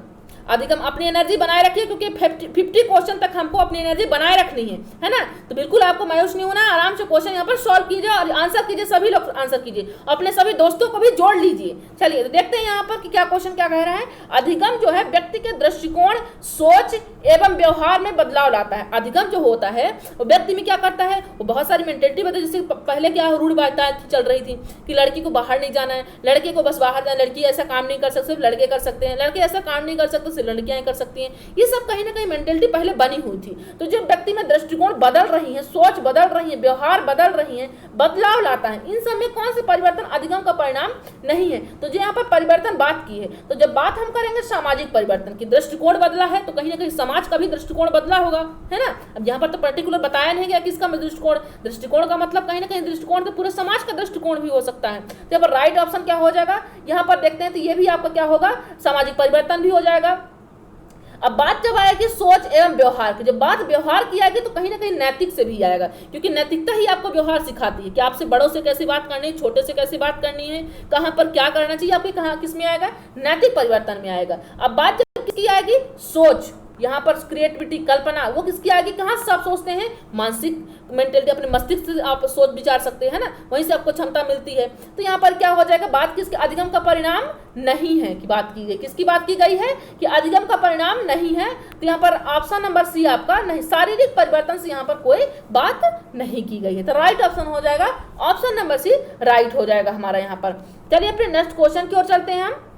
अधिकतम अपनी एनर्जी बनाए रखिए, क्योंकि 50 क्वेश्चन तक हमको अपनी एनर्जी बनाए रखनी है ना। तो बिल्कुल आपको मायूस नहीं होना, आराम से क्वेश्चन यहाँ पर सॉल्व कीजिए और आंसर कीजिए, सभी लोग आंसर कीजिए, अपने सभी दोस्तों को भी जोड़ लीजिए। चलिए तो देखते हैं यहाँ पर कि क्या क्वेश्चन क्या कह रहा है। अधिगम जो है व्यक्ति के दृष्टिकोण, सोच एवं व्यवहार में बदलाव लाता है। अधिगम जो होता है वो व्यक्ति में क्या करता है, वो बहुत सारी मेंटेलिटी बदल, जैसे पहले क्या रूढ़िवादिताएं चल रही थी कि लड़की को बाहर नहीं जाना है, लड़के को बस बाहर जाना, लड़की ऐसा काम नहीं कर सकती, सिर्फ लड़के कर सकते हैं, लड़के ऐसा काम नहीं कर सकते, सिर्फ लड़कियां कर सकती हैं। ये सब कहीं ना कहीं मेंटेलिटी पहले बनी हुई थी। तो जो व्यक्ति में दृष्टिकोण बदल रही है, सोच बदल रही है, व्यवहार बदल रही है, बदलाव लाता है, इन सब में कौन से परिवर्तन अधिगम का परिणाम नहीं है। तो जो यहाँ पर परिवर्तन बात की है, तो जब बात हम करेंगे सामाजिक परिवर्तन की, दृष्टिकोण बदला है तो कहीं ना कहीं समाज का भी दृष्टिकोण बदला होगा, है ना। अब यहाँ पर तो पर्टिकुलर बताया नहीं गया किसका दृष्टिकोण, दृष्टिकोण का मतलब कहीं ना कहीं दृष्टिकोण तो पूरे समाज का दृष्टिकोण भी हो सकता है। तो यहाँ पर राइट ऑप्शन क्या हो जाएगा, यहाँ पर देखते हैं तो ये भी आपका क्या होगा, सामाजिक परिवर्तन भी हो जाएगा। अब बात जब आएगी सोच एवं व्यवहार की, जब बात व्यवहार की आएगी तो कहीं ना कहीं नैतिक से भी आएगा, क्योंकि नैतिकता ही आपको व्यवहार सिखाती है कि आपसे बड़ों से कैसी बात करनी है, छोटे से कैसी बात करनी है, कहाँ पर क्या करना चाहिए, आपके कहाँ किस में आएगा, नैतिक परिवर्तन में आएगा। अब बात जब किसकी आएगी, सोच, यहाँ पर क्रिएटिविटी, कल्पना, वो किसकी आएगी, कहाँ से आप सोचते हैं, मानसिक मेंटलिटी, अपने मस्तिष्क से आप सोच विचार सकते हैं ना, वहीं से आपको क्षमता मिलती है। तो यहाँ पर क्या हो जाएगा, बात किसके, अधिगम का परिणाम नहीं है कि बात की गई, किसकी बात की गई है कि अधिगम का परिणाम नहीं है। तो यहाँ पर ऑप्शन नंबर सी आपका नहीं, शारीरिक परिवर्तन से यहाँ पर कोई बात नहीं की गई है। तो राइट ऑप्शन हो जाएगा, ऑप्शन नंबर सी राइट हो जाएगा हमारा यहाँ पर। चलिए अपने नेक्स्ट क्वेश्चन की ओर चलते हैं, हम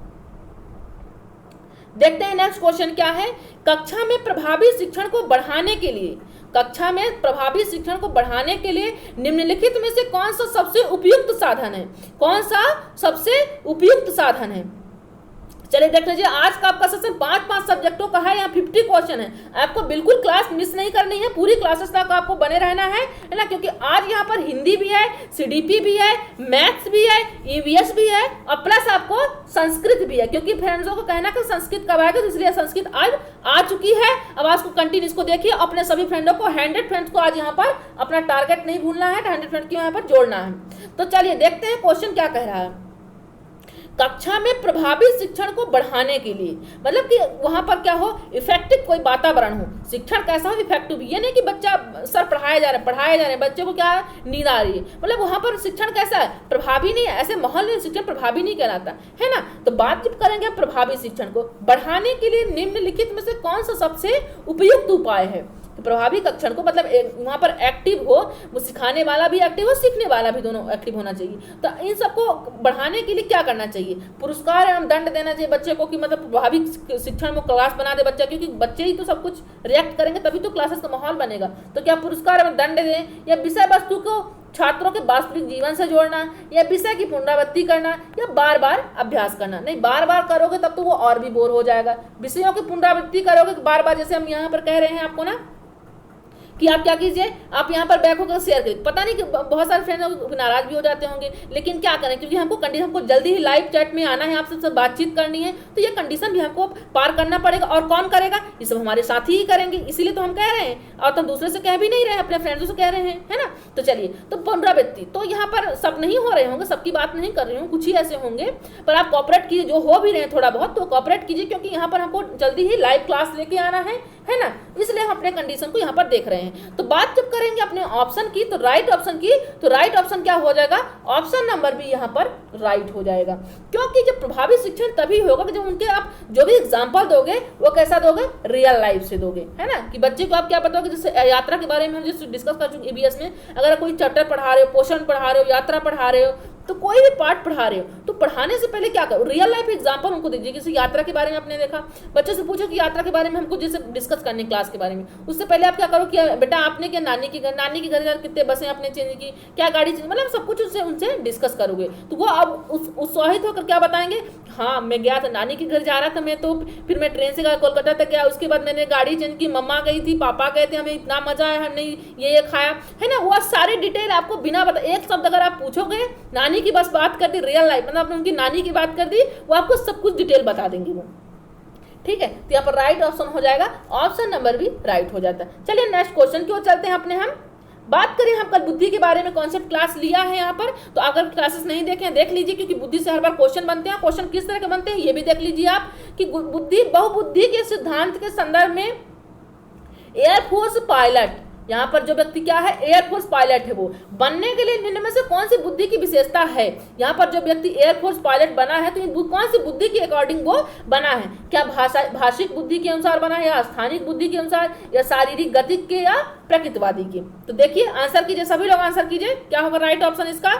देखते हैं नेक्स्ट क्वेश्चन क्या है। कक्षा में प्रभावी शिक्षण को बढ़ाने के लिए, कक्षा में प्रभावी शिक्षण को बढ़ाने के लिए निम्नलिखित में से कौन सा सबसे उपयुक्त साधन है, कौन सा सबसे उपयुक्त साधन है। चलिए देख लीजिए, आज का आपका सेशन 5 सब्जेक्टों का है, यहाँ 50 क्वेश्चन है। आपको बिल्कुल क्लास मिस नहीं करनी है, पूरी क्लासेस तक आपको बने रहना है ना, क्योंकि आज यहाँ पर हिंदी भी है, सीडीपी भी है, मैथ्स भी है, ईवीएस भी है और प्लस आपको संस्कृत भी है, क्योंकि फ्रेंड्सों को कहना कि संस्कृत कब आएगा, तो इसलिए संस्कृत आज आ चुकी है। अब आज को कंटिन्यू इसको देखिए, अपने सभी फ्रेंडों को 100 फ्रेंड्स को आज यहाँ पर अपना टारगेट नहीं भूलना है, 100 फ्रेंड को यहाँ पर जोड़ना है। तो चलिए देखते हैं क्वेश्चन क्या कह रहा है। कक्षा में प्रभावी शिक्षण को बढ़ाने के लिए, मतलब कि वहां पर क्या हो, इफेक्टिव कोई वातावरण हो, शिक्षण कैसा हो, इफेक्टिव। ये नहीं कि बच्चा सर पढ़ाए जा रहे हैं, बच्चे को क्या नींद आ रही है, मतलब वहां पर शिक्षण कैसा है, प्रभावी नहीं है, ऐसे माहौल में शिक्षण प्रभावी नहीं कहलाता है ना। तो बात जब करेंगे प्रभावी शिक्षण को बढ़ाने के लिए निम्नलिखित में से कौन सा सबसे उपयुक्त उपाय है। तो प्रभावी शिक्षण को मतलब वहाँ पर एक्टिव हो, वो सिखाने वाला भी एक्टिव हो, सीखने वाला भी, दोनों एक्टिव होना चाहिए। तो इन सबको बढ़ाने के लिए क्या करना चाहिए, पुरस्कार एवं दंड देना चाहिए बच्चे को, कि मतलब प्रभावी शिक्षण में क्लास बना दे बच्चा, क्योंकि बच्चे ही तो सब कुछ रिएक्ट करेंगे तभी तो क्लासेस का माहौल बनेगा। तो क्या पुरस्कार एवं दंड दें, या विषय वस्तु को छात्रों के वास्तविक जीवन से जोड़ना, या विषय की पुनरावृत्ति करना, या बार बार अभ्यास करना। नहीं, बार बार करोगे तब तो वो और भी बोर हो जाएगा। विषयों की पुनरावृत्ति करोगे बार बार, जैसे हम यहाँ पर कह रहे हैं आपको ना कि आप क्या कीजिए, आप यहाँ पर बैक होकर शेयर करिए। पता नहीं कि बहुत सारे फ्रेंड नाराज भी हो जाते होंगे, लेकिन क्या करें, क्योंकि हमको जल्दी ही लाइव चैट में आना है, आपसे सब बातचीत करनी है, तो ये कंडीशन भी हमको पार करना पड़ेगा। और कौन करेगा, ये सब हमारे साथी ही करेंगे, इसीलिए तो हम कह रहे हैं, और तो हम दूसरे से कह भी नहीं रहे, अपने फ्रेंड्सों से कह रहे हैं, है ना। तो चलिए, तो पुनरावृत्ति तो यहाँ पर सब नहीं हो रहे होंगे, सबकी बात नहीं कर रही हूँ, कुछ ही ऐसे होंगे, पर आप कॉपरेट कीजिए, जो हो भी रहे हैं थोड़ा बहुत तो कॉपरेट कीजिए, क्योंकि यहाँ पर हमको जल्दी ही लाइव क्लास लेके आना है ना, इसलिए हम अपने कंडीशन को यहाँ पर देख रहे हैं। तो बात जब करेंगे अपने ऑप्शन की, तो राइट ऑप्शन की, तो राइट ऑप्शन क्या हो जाएगा, ऑप्शन नंबर भी यहाँ पर राइट हो जाएगा। क्योंकि जब प्रभावी शिक्षण तभी होगा कि जब उनके आप जो भी एग्जाम्पल दोगे वो कैसा दोगे, रियल लाइफ से दोगे, है ना। कि बच्चे को आप क्या बताओगे, जैसे यात्रा के बारे में हम जैसे डिस्कस कर चुके ईबीएस में, अगर कोई चैप्टर पढ़ा रहे हो, पोषण पढ़ा रहे हो, यात्रा पढ़ा रहे हो, तो कोई भी पार्ट पढ़ा रहे हो, तो पढ़ाने से पहले क्या करो, रियल लाइफ एग्जांपल उनको दीजिए। जैसे यात्रा के बारे में आपने देखा, बच्चे से पूछो कि यात्रा के बारे में हमको जैसे डिस्कस करने क्लास के बारे में, उससे पहले आप क्या करो कि बेटा आपने क्या नानी के घर कितने बसें आपने चेंज की, क्या गाड़ी चेंज, मतलब सब कुछ उनसे डिस्कस करोगे, तो वो अब उत्साहित होकर क्या बताएंगे, हाँ मैं गया था, नानी के घर जा रहा था मैं, तो फिर मैं ट्रेन से गया, कोलकाता तक गया, उसके बाद मैंने गाड़ी चेंज की, मम्मा गई थी, पापा गए थे, हमें इतना मजा आया, हमने ये खाया, है ना। वो सारी डिटेल आपको बिना बता, एक शब्द अगर आप पूछोगे, नानी की बस बात कर दी, रियल लाइफ मतलब आपने उनकी नानी की बात कर दी, वो आपको सब कुछ डिटेल बता देंगे वो, ठीक है। तो यहाँ पर राइट ऑप्शन हो जाएगा, ऑप्शन नंबर भी राइट हो जाता है। चलिए नेक्स्ट क्वेश्चन की ओर चलते हैं अपने हम। बात करें हम कल बुद्धि के बारे में कॉन्सेप्ट क्लास लिया है यहाँ पर, तो अगर क्लासेस नहीं देखे देख लीजिए, क्योंकि बुद्धि से हर बार क्वेश्चन बनते हैं। क्वेश्चन किस तरह के बनते हैं ये भी देख लीजिए आप, कि बुद्धि बहुबुद्धि के सिद्धांत के संदर्भ में एयरफोर्स पायलट, यहाँ पर जो व्यक्ति क्या है, एयरफोर्स पायलट है, वो बनने के लिए निम्न में से कौन सी बुद्धि की विशेषता है। यहाँ पर जो व्यक्ति एयरफोर्स पायलट बना है तो कौन सी बुद्धि के अकॉर्डिंग वो बना है, क्या भाषिक बुद्धि के अनुसार बना है, या स्थानिक बुद्धि के अनुसार, या शारीरिक गति के, या प्रकृतिवादी के। तो देखिए आंसर कीजिए, सभी लोग आंसर कीजिए, क्या होगा राइट ऑप्शन इसका।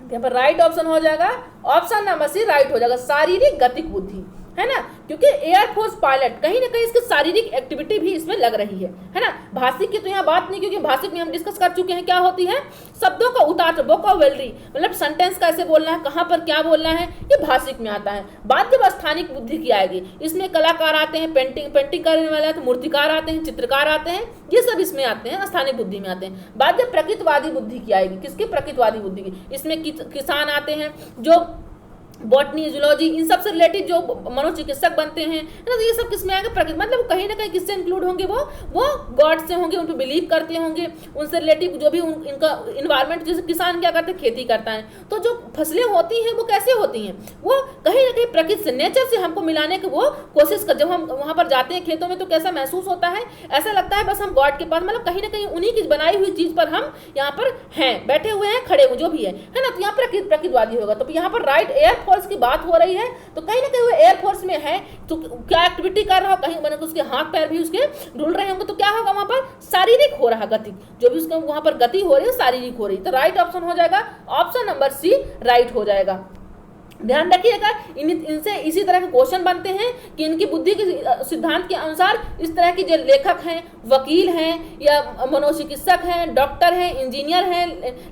यहाँ पर राइट ऑप्शन हो जाएगा ऑप्शन नंबर सी राइट हो जाएगा, शारीरिक गतिक बुद्धि, है ना, क्योंकि एयरफोर्स पायलट कहीं ना कहीं इसकी शारीरिक एक्टिविटी भी इसमें लग रही है ना। भाषिक की तो यहाँ बात नहीं, क्योंकि भाषिक में हम डिस्कस कर चुके हैं क्या होती है, शब्दों का उतार, वोकैबुलरी, मतलब सेंटेंस कैसे बोलना है, कहाँ पर क्या बोलना है, ये भाषिक में आता है। बात जब स्थानिक बुद्धि की आएगी, इसमें कलाकार आते हैं, पेंटिंग करने वाले तो मूर्तिकार आते हैं, चित्रकार आते हैं, ये सब इसमें आते हैं, स्थानिक बुद्धि में आते हैं। बात जब प्रकृतिवादी बुद्धि की आएगी, किसकी, प्रकृतिवादी बुद्धि की, इसमें किसान आते हैं, जो बॉटनी, जूलॉजी, इन सब से रिलेटेड जो मनोचिकित्सक बनते हैं ना, तो ये सब किसमें आएगा, प्रकृति, मतलब कहीं ना कहीं किससे इंक्लूड होंगे, वो गॉड से होंगे, उन पर बिलीव करते होंगे, उनसे रिलेटिव जो भी इनका इन्वायरमेंट, जैसे किसान क्या करते हैं, खेती करता है, तो जो फसलें होती हैं वो कैसे होती हैं, वो कहीं ना कहीं प्रकृति से, नेचर से हमको मिलाने की वो कोशिश कर, जब हम वहाँ पर जाते हैं खेतों में तो कैसा महसूस होता है, ऐसा लगता है बस हम गॉड के पास, मतलब कहीं ना कहीं उन्हीं की बनाई हुई चीज पर हम यहाँ पर हैं, बैठे हुए हैं, खड़े हुए, जो भी है ना, तो यहाँ प्रकृतिवादी होगा। तो यहाँ पर राइट एयरफोर्स की बात हो रही है, तो कहीं ना कहीं वो एयरफोर्स में है, तो क्या एक्टिविटी कर रहा हो, कहीं मैंने उसके हाथ पैर भी उसके ढूल रहे होंगे, तो क्या होगा वहां पर शारीरिक हो रहा गति, जो भी उसका वहां पर गति हो रही है शारीरिक हो रही, तो राइट ऑप्शन हो जाएगा ऑप्शन नंबर सी राइट हो जाएगा। ध्यान रखिएगा, इनसे इसी तरह के क्वेश्चन बनते हैं कि इनकी बुद्धि के सिद्धांत के अनुसार इस तरह के जो लेखक हैं, वकील हैं, या मनोचिकित्सक हैं, डॉक्टर हैं, इंजीनियर हैं,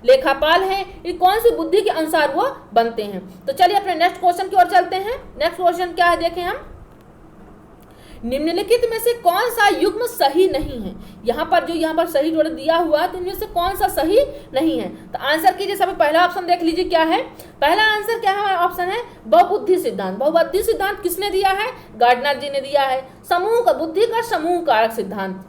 लेखापाल हैं, ये कौन सी बुद्धि के अनुसार वो बनते हैं। तो चलिए अपने नेक्स्ट क्वेश्चन की ओर चलते हैं। नेक्स्ट क्वेश्चन क्या है देखें हम, निम्नलिखित में से कौन सा युग्म सही नहीं है। यहाँ पर सही जोड़ दिया हुआ है, तो इनमें से कौन सा सही नहीं है, तो आंसर कीजिए। सब पहला ऑप्शन देख लीजिए क्या है, पहला आंसर क्या है, ऑप्शन है बहुबुद्धि सिद्धांत। बहुबुद्धि सिद्धांत किसने दिया है, गार्डनर जी ने दिया है। समूह का, बुद्धि का समूह कारक सिद्धांत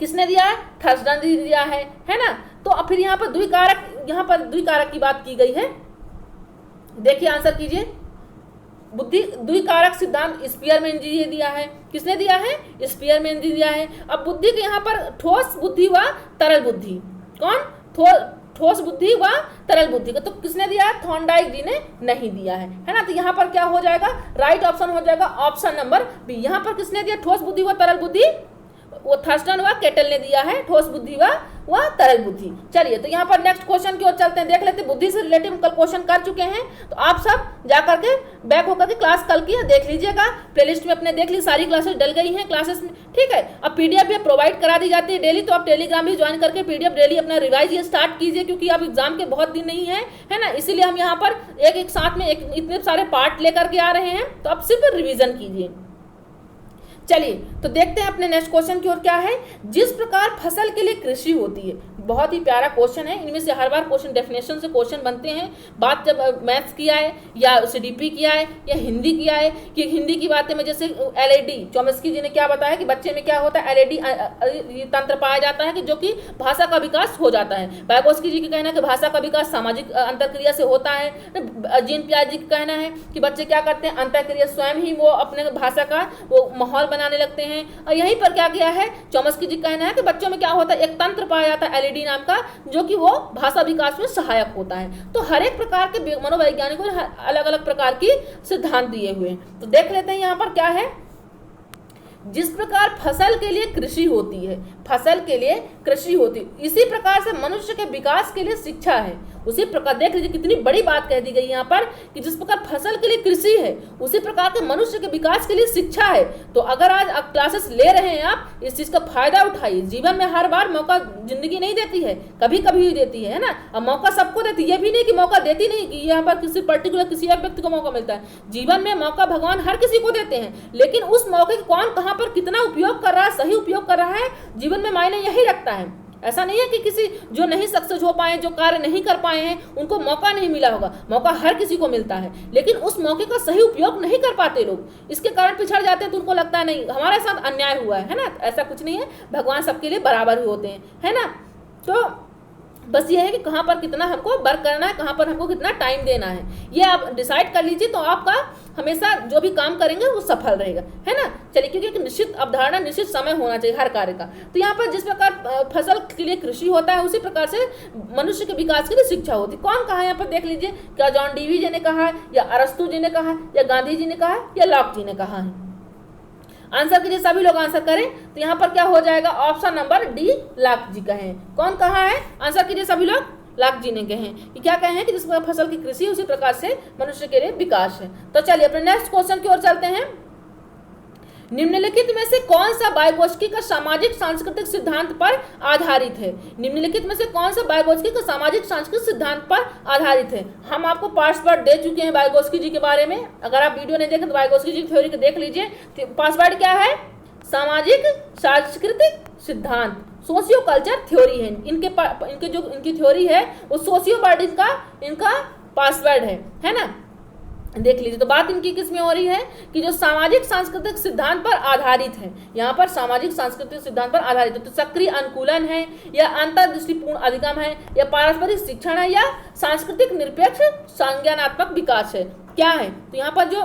किसने दिया है, थर्स्टन जी दिया है ना। तो फिर यहाँ पर द्विकारक की बात की गई है, देखिए आंसर कीजिए। बुद्धि द्विकारक सिद्धांत स्पीयरमैन जी ने दिया है, किसने दिया है, स्पीयरमैन जी दिया है। अब बुद्धि के यहाँ पर ठोस बुद्धि व तरल बुद्धि, कौन, ठोस बुद्धि व तरल बुद्धि का तो किसने दिया है, थॉर्नडाइक जी ने नहीं दिया है ना। तो यहाँ पर क्या हो जाएगा, राइट ऑप्शन हो जाएगा ऑप्शन नंबर बी। यहाँ पर किसने दिया ठोस बुद्धि व तरल बुद्धि, वो थर्स्टन व केटल ने दिया है ठोस बुद्धि व तरल बुद्धि। चलिए तो यहाँ पर नेक्स्ट क्वेश्चन की ओर चलते हैं, देख लेते हैं। बुद्धि से रिलेटेड कल क्वेश्चन कर चुके हैं, तो आप सब जा करके बैक होकर के क्लास कल की देख लीजिएगा, प्लेलिस्ट में अपने देख ली, सारी क्लासेस डल गई हैं क्लासेस में, ठीक है। अब पीडीएफ भी प्रोवाइड करा दी जाती है डेली, तो आप टेलीग्राम भी ज्वाइन करके पीडीएफ डेली अपना रिवाइज ये स्टार्ट कीजिए, क्योंकि अब एग्जाम के बहुत दिन नहीं है ना, इसीलिए हम यहाँ पर एक साथ में इतने सारे पार्ट लेकर के आ रहे हैं, तो आप सिर्फ रिविजन कीजिए। चलिए तो देखते हैं अपने नेक्स्ट क्वेश्चन की ओर क्या है। जिस प्रकार फसल के लिए कृषि होती है, बहुत ही प्यारा क्वेश्चन है, इनमें से हर बार क्वेश्चन डेफिनेशन से क्वेश्चन बनते हैं। बात जब मैथ्स की आए या सीडीपी की आए या हिंदी की आए, कि हिंदी की बातें में जैसे एलईडी, चॉम्स्की जी ने क्या बताया कि बच्चे में क्या होता है, एलईडी तंत्र पाया जाता है कि जो कि भाषा का विकास हो जाता है। वाइगोत्स्की जी का कहना है कि भाषा का विकास सामाजिक अंतरक्रिया से होता है। जीन पियाजे का कहना है कि बच्चे क्या करते हैं, अंतरक्रिया स्वयं ही वो अपने भाषा का वो माहौल बनाने लगते हैं। और यहीं पर क्या किया है, चॉम्स्की जी कहना है कि बच्चों में क्या होता है, एक तंत्र पाया जाता है एलईडी नाम का, जो कि वो भाषा विकास में सहायक होता है। तो हर एक प्रकार के मनोवैज्ञानिकों ने अलग अलग प्रकार की सिद्धांत दिए हुए हैं। तो देख लेते हैं यहाँ पर क्या है। जिस प्रकार फसल के लिए कृषि होती है, फसल के लिए कृषि होती है, इसी प्रकार से मनुष्य के विकास के लिए शिक्षा है। उसी प्रकार देख लीजिए कितनी बड़ी बात कह दी गई यहाँ पर कि जिस प्रकार फसल के लिए कृषि है, उसी प्रकार के मनुष्य के विकास के लिए शिक्षा है। तो अगर आज आप क्लासेस ले रहे हैं, आप इस चीज का फायदा उठाइए। जीवन में हर बार मौका जिंदगी नहीं देती है, कभी कभी ही देती है ना। अब मौका सबको देती है, ये भी नहीं कि मौका देती नहीं, कि यहाँ पर किसी पर्टिकुलर किसी एक व्यक्ति को मौका मिलता है। जीवन में मौका भगवान हर किसी को देते हैं, लेकिन उस मौके को कौन कहाँ पर कितना उपयोग कर रहा है, सही उपयोग कर रहा है, जीवन में मायने यही रखता है। ऐसा नहीं है कि किसी जो नहीं सक्सेस हो पाए, जो कार्य नहीं कर पाए हैं, उनको मौका नहीं मिला होगा। मौका हर किसी को मिलता है, लेकिन उस मौके का सही उपयोग नहीं कर पाते लोग, इसके कारण पिछड़ जाते हैं। तो उनको लगता है नहीं हमारे साथ अन्याय हुआ है ना। ऐसा कुछ नहीं है, भगवान सबके लिए बराबर ही होते हैं, है ना। तो बस ये है कि कहाँ पर कितना हमको वर्क करना है, कहाँ पर हमको कितना टाइम देना है, ये आप डिसाइड कर लीजिए, तो आपका हमेशा जो भी काम करेंगे वो सफल रहेगा, है ना। चलिए, क्योंकि एक निश्चित अवधारणा, निश्चित समय होना चाहिए हर कार्य का। तो यहाँ पर जिस प्रकार फसल के लिए कृषि होता है, उसी प्रकार से मनुष्य के विकास के लिए शिक्षा होती है। कौन कहा है यहाँ पर देख लीजिए, क्या जॉन डीवी जी ने कहा है, या अरस्तु जी ने कहा है, या गांधी जी ने कहा है, या लॉक जी ने कहा है। आंसर कीजिए, सभी लोग आंसर करें। तो यहाँ पर क्या हो जाएगा, ऑप्शन नंबर डी लॉक जी कहे। कौन कहा है, आंसर कीजिए सभी लोग। लॉक जी ने कहे कि क्या कहे हैं कि जिस प्रकार फसल की कृषि उसी प्रकार से मनुष्य के लिए विकास है। तो चलिए अपने नेक्स्ट क्वेश्चन की ओर चलते हैं। निम्नलिखित में से कौन सा वाइगोत्स्की का सामाजिक सांस्कृतिक सिद्धांत पर आधारित है? निम्नलिखित में से कौन सा वाइगोत्स्की का सामाजिक सांस्कृतिक सिद्धांत पर आधारित है? हम आपको पासवर्ड दे चुके हैं वाइगोत्स्की जी के बारे में। अगर आप वीडियो नहीं देखें तो वाइगोत्स्की जी की थ्योरी को देख लीजिए। पासवर्ड क्या है? सामाजिक सांस्कृतिक सिद्धांत, सोशियो कल्चर थ्योरी है। इनकी थ्योरी है वो सोशियो वर्ड इनका पासवर्ड है ना। देख लीजिए, तो बात इनकी किस में हो रही है कि जो सामाजिक सांस्कृतिक सिद्धांत पर आधारित है, यहाँ पर सामाजिक सांस्कृतिक सिद्धांत पर आधारित है। तो सक्रिय अनुकूलन है, या अंतर्दृष्टिपूर्ण अधिगम है, या पारस्परिक शिक्षण है, या सांस्कृतिक निरपेक्ष संज्ञानात्मक विकास है, क्या है? तो यहाँ पर जो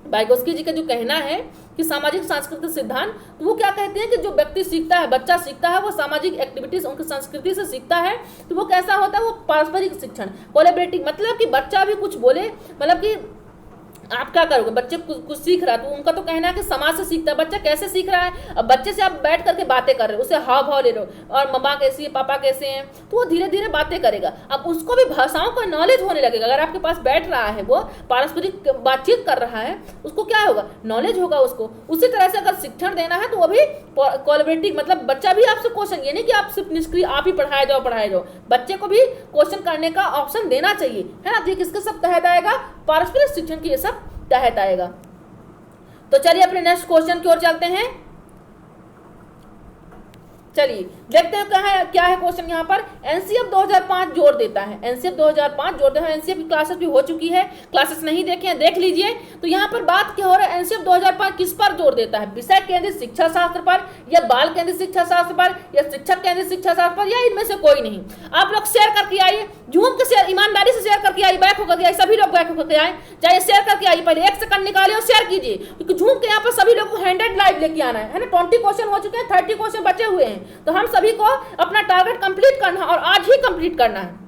वाइगोत्स्की जी का जो कहना है कि सामाजिक सांस्कृतिक सिद्धांत, तो वो क्या कहते हैं कि जो व्यक्ति सीखता है, बच्चा सीखता है, वो सामाजिक एक्टिविटीज उनकी संस्कृति से सीखता है। तो वो कैसा होता है, वो पारस्परिक शिक्षण, कोलैबोरेटिव, मतलब कि बच्चा भी कुछ बोले, मतलब कि आप क्या करोगे, बच्चे कुछ सीख रहा है, तो उनका तो कहना है कि समाज से सीखता है। बच्चा कैसे सीख रहा है? अब बच्चे से आप बैठ करके बातें कर रहे हो, उसे हाव भाव ले रहे हो, और मम्मा कैसी है, पापा कैसे हैं, तो वो धीरे धीरे बातें करेगा। अब उसको भी भाषाओं का नॉलेज होने लगेगा। अगर आपके पास बैठ रहा है, वो पारस्परिक बातचीत कर रहा है, उसको क्या होगा, नॉलेज होगा उसको। उसी तरह से अगर शिक्षण देना है तो वो भी कोलैबोरेटिव, मतलब बच्चा भी आपसे क्वेश्चन, ये नहीं कि आप सिर्फ निष्क्रिय आप ही पढ़ाए जाओ, बच्चे को भी क्वेश्चन करने का ऑप्शन देना चाहिए, है ना। तो किसके सब तहत आएगा, पारस्परिक शिक्षण की ये सब तहत आएगा। तो चलिए अपने नेक्स्ट क्वेश्चन की ओर चलते हैं। चलिए देखते हैं क्या है क्वेश्चन। यहाँ पर एनसीएफ 2005 जोड़ देता है, एनसीएफ 2005 जोड़ देता है। एनसीएफ की क्लासेस भी हो चुकी है, क्लासेस नहीं देखे हैं देख लीजिए। तो यहाँ पर बात क्या हो रहा है, एनसीएफ 2005 किस पर जोड़ देता है? विषय केंद्रित शिक्षा शास्त्र पर, या बाल केंद्रित शिक्षा शास्त्र पर, या शिक्षक केंद्रित शिक्षा शास्त्र पर, या इनमें से कोई नहीं। आप लोग शेयर करके आइए, झूम के शेयर, ईमानदारी से शेयर करके आइए, बैक होकर के आइए, सभी लोग बैक होकर के आए, चाहे शेयर करके आइए। पहले 1 सेकंड निकालिए और शेयर कीजिए, क्योंकि झूम के यहाँ पर सभी लोग को 100 लाइव लेके आना है ना। 20 क्वेश्चन हो चुके हैं, 30 क्वेश्चन बचे हुए हैं, तो हम सभी को अपना टारगेट कंप्लीट करना है, और आज ही कंप्लीट करना है।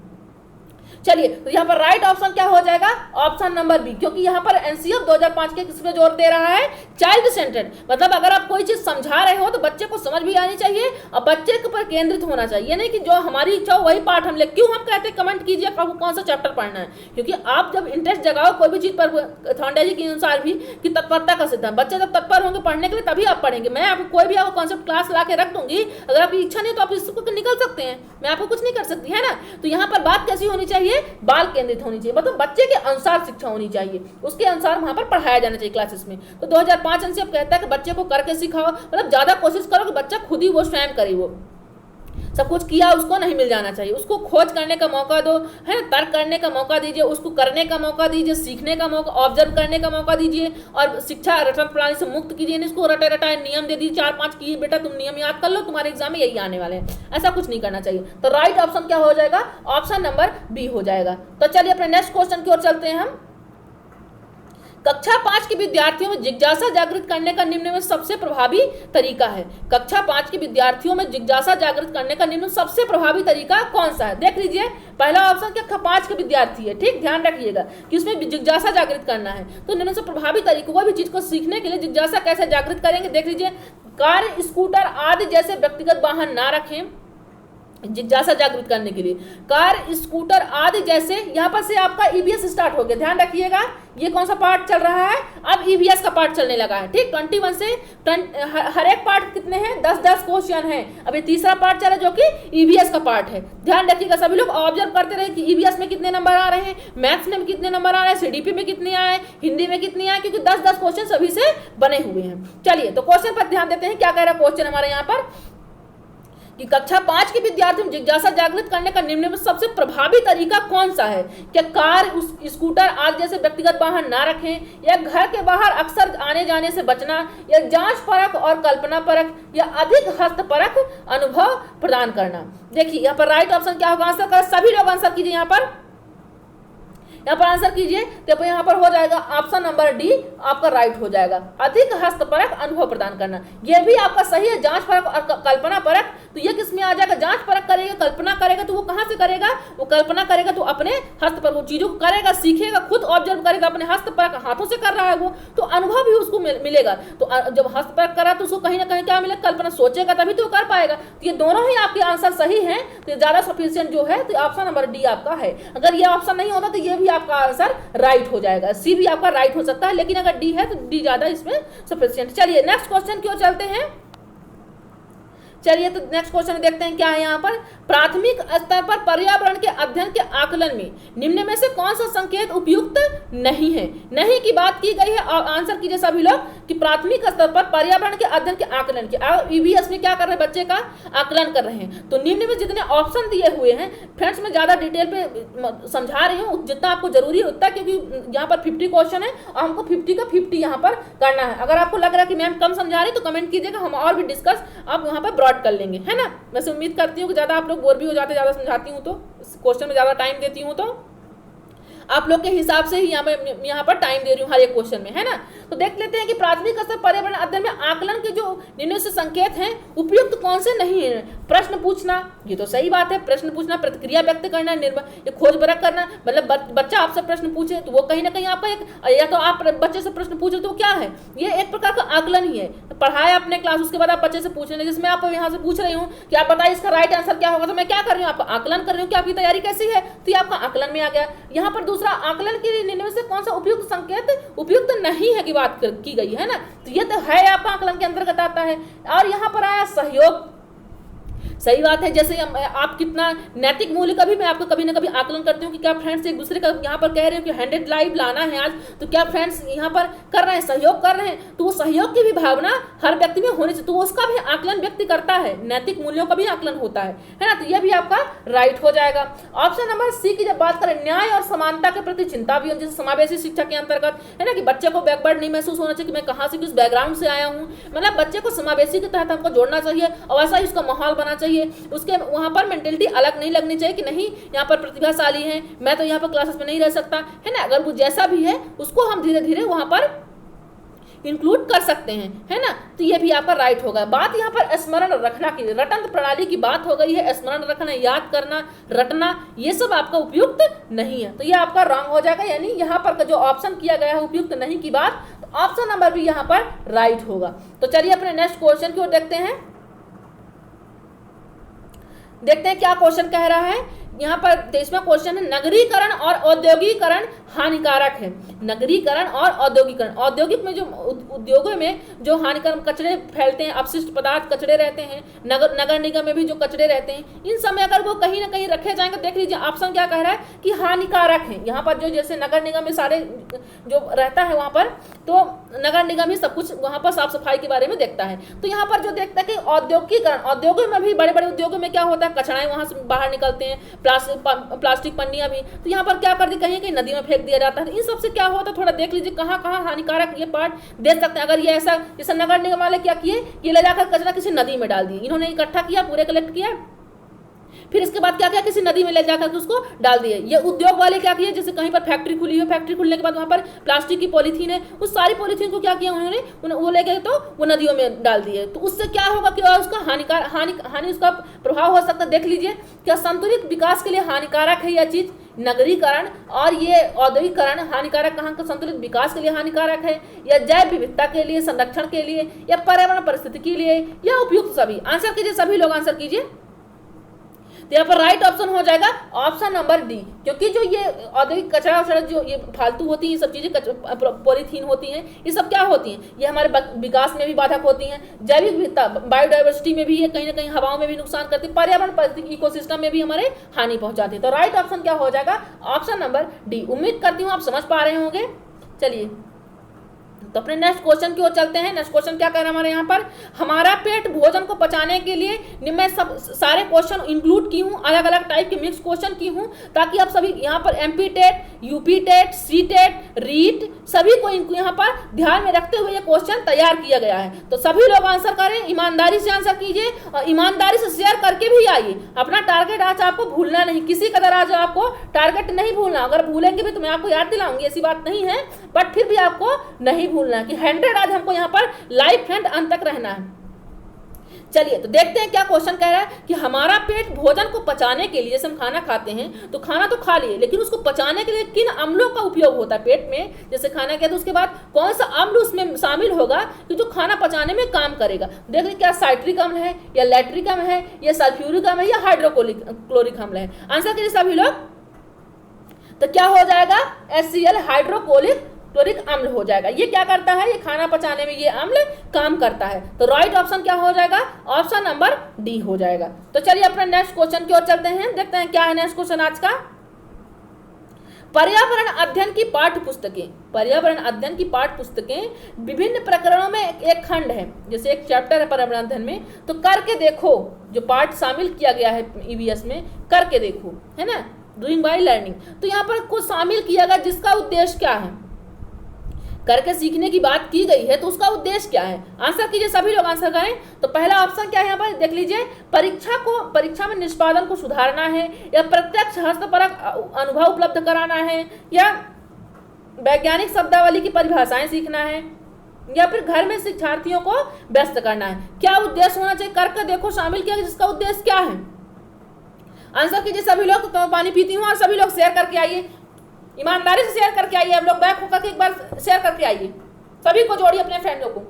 चलिए, तो यहाँ पर राइट ऑप्शन क्या हो जाएगा, ऑप्शन नंबर बी, क्योंकि यहाँ पर एनसीएफ 2005 के किस पे जोर दे रहा है, चाइल्ड सेंटर्ड। मतलब अगर आप कोई चीज समझा रहे हो तो बच्चे को समझ भी आनी चाहिए और बच्चे के ऊपर केंद्रित होना चाहिए। ये नहीं कि जो हमारी इच्छा हो वही पाठ हम ले। क्यों हम कहते हैं कमेंट कीजिए कौन सा चैप्टर पढ़ना है, क्योंकि आप जब इंटरेस्ट जगाओ कोई भी चीज पर, थॉन्डा जी के अनुसार भी कि तत्परता का सिद्धांत, बच्चे जब तत्पर होंगे पढ़ने के लिए तभी आप पढ़ेंगे। मैं आपको कोई भी आपको कॉन्सेप्ट क्लास ला के रख दूंगी, अगर आपकी इच्छा नहीं तो आप इसको निकल सकते हैं, मैं आपको कुछ नहीं कर सकती, है ना। तो यहाँ पर बात कैसी होनी चाहिए, बाल केंद्रित होनी चाहिए, मतलब बच्चे के अनुसार शिक्षा होनी चाहिए, उसके अनुसार वहां पर पढ़ाया जाना चाहिए क्लासेस में। तो 2005 एनसीएफ कहता है कि बच्चे को करके सिखाओ, मतलब ज्यादा कोशिश करो कि बच्चा खुद ही वो स्वयं करे, वो सब कुछ किया उसको नहीं मिल जाना चाहिए, उसको खोज करने का मौका दो, है ना, तर्क करने का मौका दीजिए, उसको करने का मौका दीजिए, सीखने का मौका, ऑब्जर्व करने का मौका दीजिए, और शिक्षा रटन प्रणाली से मुक्त कीजिए। इसको रटे रटाए नियम दे दीजिए, 4-5 की बेटा तुम नियम याद कर लो, तुम्हारे एग्जाम में यही आने वाले हैं, ऐसा कुछ नहीं करना चाहिए। तो राइट ऑप्शन क्या हो जाएगा, ऑप्शन नंबर बी हो जाएगा। तो चलिए अपने नेक्स्ट क्वेश्चन की ओर चलते हैं हम। कक्षा 5 के विद्यार्थियों में जिज्ञासा जागृत करने का निम्न में सबसे प्रभावी तरीका है। कक्षा 5 के विद्यार्थियों में जिज्ञासा जागृत करने का निम्न सबसे प्रभावी तरीका कौन सा है? देख लीजिए, पहला ऑप्शन कक्षा 5 के विद्यार्थी है, ठीक, ध्यान रखिएगा कि उसमें जिज्ञासा जागृत करना है। तो निम्न से प्रभावी तरीका, कोई भी चीज को सीखने के लिए जिज्ञासा कैसे जागृत करेंगे, देख लीजिए। कार, स्कूटर आदि जैसे व्यक्तिगत वाहन ना रखें, जिज्ञासा जागृत करने के लिए कार, स्कूटर आदि जैसे, यहाँ पर से आपका ईवीएस स्टार्ट हो गया, ध्यान रखिएगा। ये कौन सा पार्ट चल रहा है, अब ईवीएस का पार्ट चलने लगा है, ठीक। 21 से हर एक पार्ट कितने हैं, 10-10 क्वेश्चन है। अब ये तीसरा पार्ट चला जो कि ईवीएस का पार्ट है। ध्यान रखिएगा, सभी लोग ऑब्जर्व करते रहे कि ईवीएस में कितने नंबर आ रहे हैं, मैथ्स में कितने नंबर आ रहे हैं, सीडीपी में कितने आए, हिंदी में कितने आए, क्योंकि 10-10 क्वेश्चन सभी से बने हुए हैं। चलिए, तो क्वेश्चन पर ध्यान देते हैं, क्या कह रहा है क्वेश्चन हमारे यहाँ पर। कि कक्षा 5 के विद्यार्थियों में जिज्ञासा जागृत करने का निम्न में सबसे प्रभावी तरीका कौन सा है? क्या कार, स्कूटर आदि जैसे व्यक्तिगत वाहन ना रखें, या घर के बाहर अक्सर आने जाने से बचना, या जांच परख और कल्पना परख, या अधिक हस्तपरक अनुभव प्रदान करना। देखिए यहाँ पर राइट ऑप्शन क्या होगा, आंसर कर सभी लोग आंसर कीजिए। यहाँ पर आंसर कीजिए, तो यहाँ पर हो जाएगा ऑप्शन नंबर डी आपका राइट हो जाएगा, अधिक हस्तपरक अनुभव प्रदान करना। यह भी आपका सही है, जांच परख और कल्पना परख। तो ये किस में आ जाएगा? जांच परख करेगा, कल्पना करेगा, तो वो कहाँ से करेगा? वो कल्पना करेगा तो अपने हस्तपरक, वो चीजों को करेगा, सीखेगा, खुद ऑब्जर्व करेगा, अपने हस्तपरक हाथों से कर रहा है वो, तो अनुभव भी उसको मिलेगा। तो जब हस्तपरक करा तो उसको कहीं ना कहीं क्या मिलेगा? कल्पना, सोचेगा तभी तो कर पाएगा। तो ये दोनों ही आपके आंसर सही है, तो ज्यादा सफिशियंट जो है तो ऑप्शन नंबर डी आपका है। अगर ये ऑप्शन नहीं होता तो ये भी आपका आंसर राइट हो जाएगा, सी भी आपका राइट हो सकता है, लेकिन अगर डी है तो डी ज्यादा इसमें सफिशिएंट। चलिए नेक्स्ट क्वेश्चन की ओर चलते हैं। चलिए तो नेक्स्ट क्वेश्चन देखते हैं क्या है यहाँ पर। प्राथमिक स्तर पर पर्यावरण के अध्ययन के आकलन में निम्न में से कौन सा संकेत उपयुक्त नहीं है? नहीं की बात की गई है, और आंसर कीजिए सभी लोग कि प्राथमिक स्तर पर पर्यावरण के अध्ययन के आकलन के ईवीएस में क्या कर रहे हैं? बच्चे का आकलन कर रहे हैं। तो निम्न में जितने ऑप्शन दिए हुए हैं फ्रेंड्स, मैं ज्यादा डिटेल पे समझा रही हूँ, जितना आपको जरूरी होता है, क्योंकि यहाँ पर 50 क्वेश्चन है और हमको 50 का 50 यहाँ पर करना है। अगर आपको लग रहा है कि मैम कम समझा रही तो कमेंट कीजिएगा, हम और भी डिस्कस आप यहाँ पर कर लेंगे, है ना। वैसे उम्मीद करती हूँ कि ज्यादा आप लोग बोर भी हो जाते, ज्यादा समझाती हूँ तो क्वेश्चन में ज्यादा टाइम देती हूँ, तो आप लोग के हिसाब से ही यहाँ पर टाइम दे रही हूँ हर एक क्वेश्चन में, है ना। तो देख लेते हैं कि प्राथमिक स्तर पर्यावरण अध्ययन में आकलन के जो निम्न से संकेत हैं उपयुक्त कौन से नहीं है। प्रश्न पूछना, ये तो सही बात है, प्रश्न पूछना, प्रतिक्रिया व्यक्त करना, ये खोज परख करना, मतलब बच्चा आपसे प्रश्न पूछे तो वो कहीं ना कहीं आपका एक, या तो आप बच्चे से प्रश्न पूछे तो क्या है, ये एक प्रकार का आकलन ही है। तो पढ़ाया अपने क्लास, उसके बाद आप बच्चे से पूछ रहे हैं, जिसमें आप यहाँ से पूछ रही हूँ कि आप बताइए इसका राइट आंसर क्या होगा, तो मैं क्या कर रही हूँ? आपका आकलन कर रही हूँ कि आपकी तैयारी कैसी है, तो ये आपका आकलन में आ गया। यहाँ पर दूसरा, आकलन के लिए निम्न में से कौन सा उपयुक्त संकेत उपयुक्त नहीं है की बात की गई है ना, तो ये तो है आपका आकलन के अंतर्गत आता है। और यहाँ पर आया सहयोग, सही बात है। जैसे आप कितना नैतिक मूल्य का भी मैं आपको कभी ना कभी आकलन करती हूँ कि क्या फ्रेंड्स एक दूसरे का यहाँ पर कह रहे हो कि 100 लाइव लाना है आज, तो क्या फ्रेंड्स यहाँ पर कर रहे हैं, सहयोग कर रहे हैं, तो वो सहयोग की भी भावना हर व्यक्ति में होनी चाहिए, तो उसका भी आकलन व्यक्ति करता है, नैतिक मूल्यों का भी आकलन होता है ना। तो यह भी आपका राइट हो जाएगा। ऑप्शन नंबर सी की जब बात करें, न्याय और समानता के प्रति चिंता भी, जैसे समावेशी शिक्षा के अंतर्गत है ना, कि बच्चे को बैकवर्ड नहीं महसूस होना चाहिए कि मैं कहाँ से किस बैकग्राउंड से आया हूँ, मतलब बच्चे को समावेशी के तहत हमको जोड़ना चाहिए और वैसा ही उसका माहौल बना चाहिए, उसके वहां पर मेंटेलिटी अलग नहीं लगनी चाहिए कि नहीं यहाँ पर प्रतिभाशाली है, मैं तो यहाँ पर क्लासेस में नहीं रह सकता, है ना। अगर वो जैसा भी है उसको हम धीरे धीरे वहां पर इंक्लूड कर सकते हैं, है ना। तो ये भी आपका राइट होगा। बात यहाँ पर स्मरण रखना की, रटन प्रणाली की बात हो गई है, स्मरण रखना, याद करना, रटना, ये सब आपका उपयुक्त नहीं है, तो ये आपका रॉन्ग हो जाएगा। यानी यहाँ पर जो ऑप्शन किया गया है उपयुक्त नहीं की बात, तो ऑप्शन नंबर भी यहाँ पर राइट होगा। तो चलिए अपने नेक्स्ट क्वेश्चन की ओर देखते हैं क्या क्वेश्चन कह रहा है। यहाँ पर 23वां क्वेश्चन है, नगरीकरण और औद्योगिकरण हानिकारक है। नगरीकरण और औद्योगिकरण, औद्योगिक में जो उद्योगों में जो हानिकारक कचरे फैलते हैं, अपशिष्ट पदार्थ कचरे रहते हैं, नगर निगम में भी जो कचरे रहते हैं, इन सब में अगर वो कहीं ना कहीं रखे जाएंगे, देख लीजिए ऑप्शन क्या कह रहा है कि हानिकारक है। यहाँ पर जो जैसे नगर निगम में सारे जो रहता है वहाँ पर, तो नगर निगम ही सब कुछ वहाँ पर साफ सफाई के बारे में देखता है। तो यहाँ पर जो देखता है कि औद्योगिकरण, औद्योगों में भी, बड़े बड़े उद्योगों में क्या होता है, कचराएं वहाँ से बाहर निकलते हैं, प्लास्टिक पन्नियां भी, तो यहाँ पर क्या कर दी, कहीं नदी में फेंक दिया जाता है। इन सबसे क्या होता है, थोड़ा देख लीजिए कहाँ कहाँ हानिकारक ये पार्ट देख सकते हैं। अगर ये ऐसा, जैसे नगर निगम वाले क्या किए, ये ले जाकर कचरा किसी नदी में डाल दिए, इन्होंने इकट्ठा किया, पूरे कलेक्ट किया, फिर इसके बाद क्या किया, किसी नदी में ले जाकर उसको डाल दिए। ये उद्योग वाले क्या किए, जैसे कहीं पर फैक्ट्री खुली है, फैक्ट्री खुलने के बाद वहां पर प्लास्टिक की पॉलीथीन है, उस सारी पॉलीथीन को क्या किया उन्होंने, वो लेके तो वो नदियों में डाल दिए। तो उससे क्या होगा कि उसका हानि उसका प्रभाव हो सकता है। देख लीजिए क्या संतुलित विकास के लिए हानिकारक है यह चीज, नगरीकरण और ये औद्योगिकरण हानिकारक, कहाँ का संतुलित विकास के लिए हानिकारक है, या जैव विविधता के लिए, संरक्षण के लिए, या पर्यावरण परिस्थिति के लिए, या उपयुक्त सभी। आंसर कीजिए, सभी लोग आंसर कीजिए। तो यहाँ पर राइट ऑप्शन हो जाएगा ऑप्शन नंबर डी, क्योंकि जो ये औद्योगिक कचरा वचरा जो ये फालतू होती है, ये सब चीजें पॉलीथीन होती हैं, ये सब क्या होती हैं, ये हमारे विकास में भी बाधक होती हैं, जैविक विविधता बायोडाइवर्सिटी में भी ये कहीं ना कहीं हवाओं में भी नुकसान करती है, पर्यावरण परिस्थिति इकोसिस्टम में भी हमारे हानि पहुंचाती है। तो राइट ऑप्शन क्या हो जाएगा, ऑप्शन नंबर डी। उम्मीद करती हूँ आप समझ पा रहे होंगे। चलिए तो अपने नेक्स्ट क्वेश्चन की ओर चलते हैं। नेक्स्ट क्वेश्चन क्या कह रहा है हमारे यहाँ पर, हमारा पेट भोजन को पचाने के लिए मैं सब सारे क्वेश्चन इंक्लूड की हूँ, अलग अलग टाइप के मिक्स क्वेश्चन की हूँ, ताकि आप सभी यहाँ पर MP TET, UP TET, C TET, REET सभी को यहाँ पर ध्यान में रखते हुए ये क्वेश्चन तैयार किया गया है। तो सभी लोग आंसर करें, ईमानदारी से आंसर कीजिए और ईमानदारी से शेयर करके भी आइए। अपना टारगेट आज आपको भूलना नहीं, किसी कदर आज आपको टारगेट नहीं भूलना। अगर भूलेंगे भी तो मैं आपको याद दिलाऊंगी, ऐसी बात नहीं है, बट फिर भी आपको नहीं भूलना कि 100 आज हमको यहाँ पर लाइफ एंड अंत तक रहना है। चलिए तो देखते हैं क्या क्वेश्चन कह रहा है कि हमारा पेट भोजन को पचाने के लिए, जैसे हम खाना खाते हैं तो खाना तो खा लिए, लेकिन उसको पचाने के लिए किन अम्लों का उपयोग होता है पेट में। जैसे खाना किया तो उसके बाद कौन सा अम्ल उसमें शामिल होगा कि जो खाना पचाने में काम करेगा। देख लीजिए क्या साइट्रिक अम्ल है या लैक्टिक अम्ल है या सल्फ्यूरिक अम्ल है या हाइड्रोक्लोरिक अम्ल है। आंसर कीजिए सभी लोग। तो क्या हो जाएगा, HCl हाइड्रोक्लोरिक अम्ल हो जाएगा। ये क्या करता है, ये खाना पचाने में ये अम्ल काम करता है। तो राइट ऑप्शन क्या हो जाएगा, ऑप्शन नंबर डी हो जाएगा। तो चलिए अपने नेक्स्ट क्वेश्चन की ओर चलते हैं, देखते हैं क्या है नेक्स्ट क्वेश्चन आज का। पर्यावरण अध्ययन की पाठ्य पुस्तकें, पर्यावरण अध्ययन की पाठ्य पुस्तकें विभिन्न प्रकरणों में एक खंड है, जैसे एक चैप्टर है पर्यावरण अध्ययन में, तो करके देखो जो पाठ शामिल किया गया है ईवीएस में, करके देखो, है ना, डूइंग बाय लर्निंग। तो यहाँ पर कुछ शामिल किया गया जिसका उद्देश्य क्या है, करके सीखने की बात की गई है तो उसका उद्देश्य क्या है। आंसर कीजिए सभी लोग, आंसर करें। तो पहला ऑप्शन क्या है यहाँ पर देख लीजिए, परीक्षा में निष्पादन को सुधारना है, या प्रत्यक्ष हस्तपरक अनुभव उपलब्ध कराना है, या वैज्ञानिक शब्दावली की परिभाषाएं सीखना है, या फिर घर में शिक्षार्थियों को व्यस्त करना है। क्या उद्देश्य होना चाहिए, करके देखो शामिल किया जिसका उद्देश्य क्या है। आंसर कीजिए सभी लोग। तो पानी पीती हूँ और सभी लोग शेयर करके आइए, ईमानदारी से शेयर करके आइए। हम लोग बैक होकर के एक बार शेयर करके आइए, सभी को जोड़िए अपने फ्रेंडों को।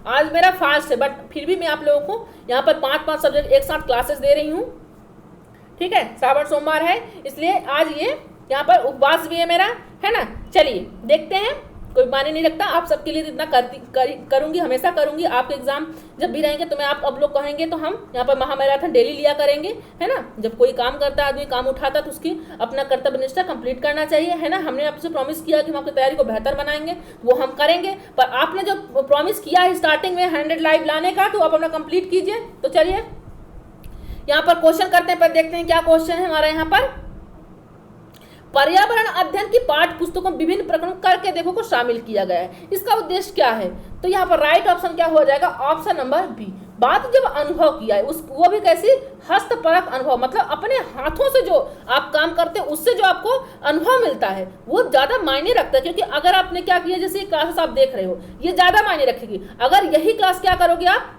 आज मेरा फास्ट है, बट फिर भी मैं आप लोगों को यहाँ पर 5-5 सब्जेक्ट एक साथ क्लासेस दे रही हूँ, ठीक है। श्रावण सोमवार है इसलिए आज ये यहाँ पर उपवास भी है मेरा, है ना। चलिए देखते हैं, कोई माने नहीं रखता, आप सबके लिए इतना करूंगी, हमेशा करूंगी। आपके एग्जाम जब भी रहेंगे तो मैं आप अब लोग कहेंगे तो हम यहाँ पर महामैराथन डेली लिया करेंगे, है ना। जब कोई काम करता है, आदमी काम उठाता तो उसकी अपना कर्तव्य निष्ठा कंप्लीट करना चाहिए, है ना। हमने आपसे प्रॉमिस किया कि हम आपकी तैयारी को बेहतर बनाएंगे, वो हम करेंगे। पर आपने जो प्रॉमिस किया है स्टार्टिंग में 100 लाइव लाने का, तो आप अपना कंप्लीट कीजिए। तो चलिए यहाँ पर क्वेश्चन करते हैं, पर देखते हैं क्या क्वेश्चन है हमारा यहाँ पर। पर्यावरण अध्ययन की पाठ्य पुस्तकों विभिन्न प्रकरणों करके देखो को शामिल किया गया है, इसका उद्देश्य क्या है। तो यहाँ पर राइट ऑप्शन क्या हो जाएगा, ऑप्शन नंबर बी। बात जब अनुभव किया है वो भी कैसी, हस्तपरक अनुभव, मतलब अपने हाथों से जो आप काम करते हैं उससे जो आपको अनुभव मिलता है वो ज्यादा मायने रखता है। क्योंकि अगर आपने क्या किया, जैसे क्लासेस आप देख रहे हो, ये ज्यादा मायने रखेगी। अगर यही क्लास क्या करोगे आप,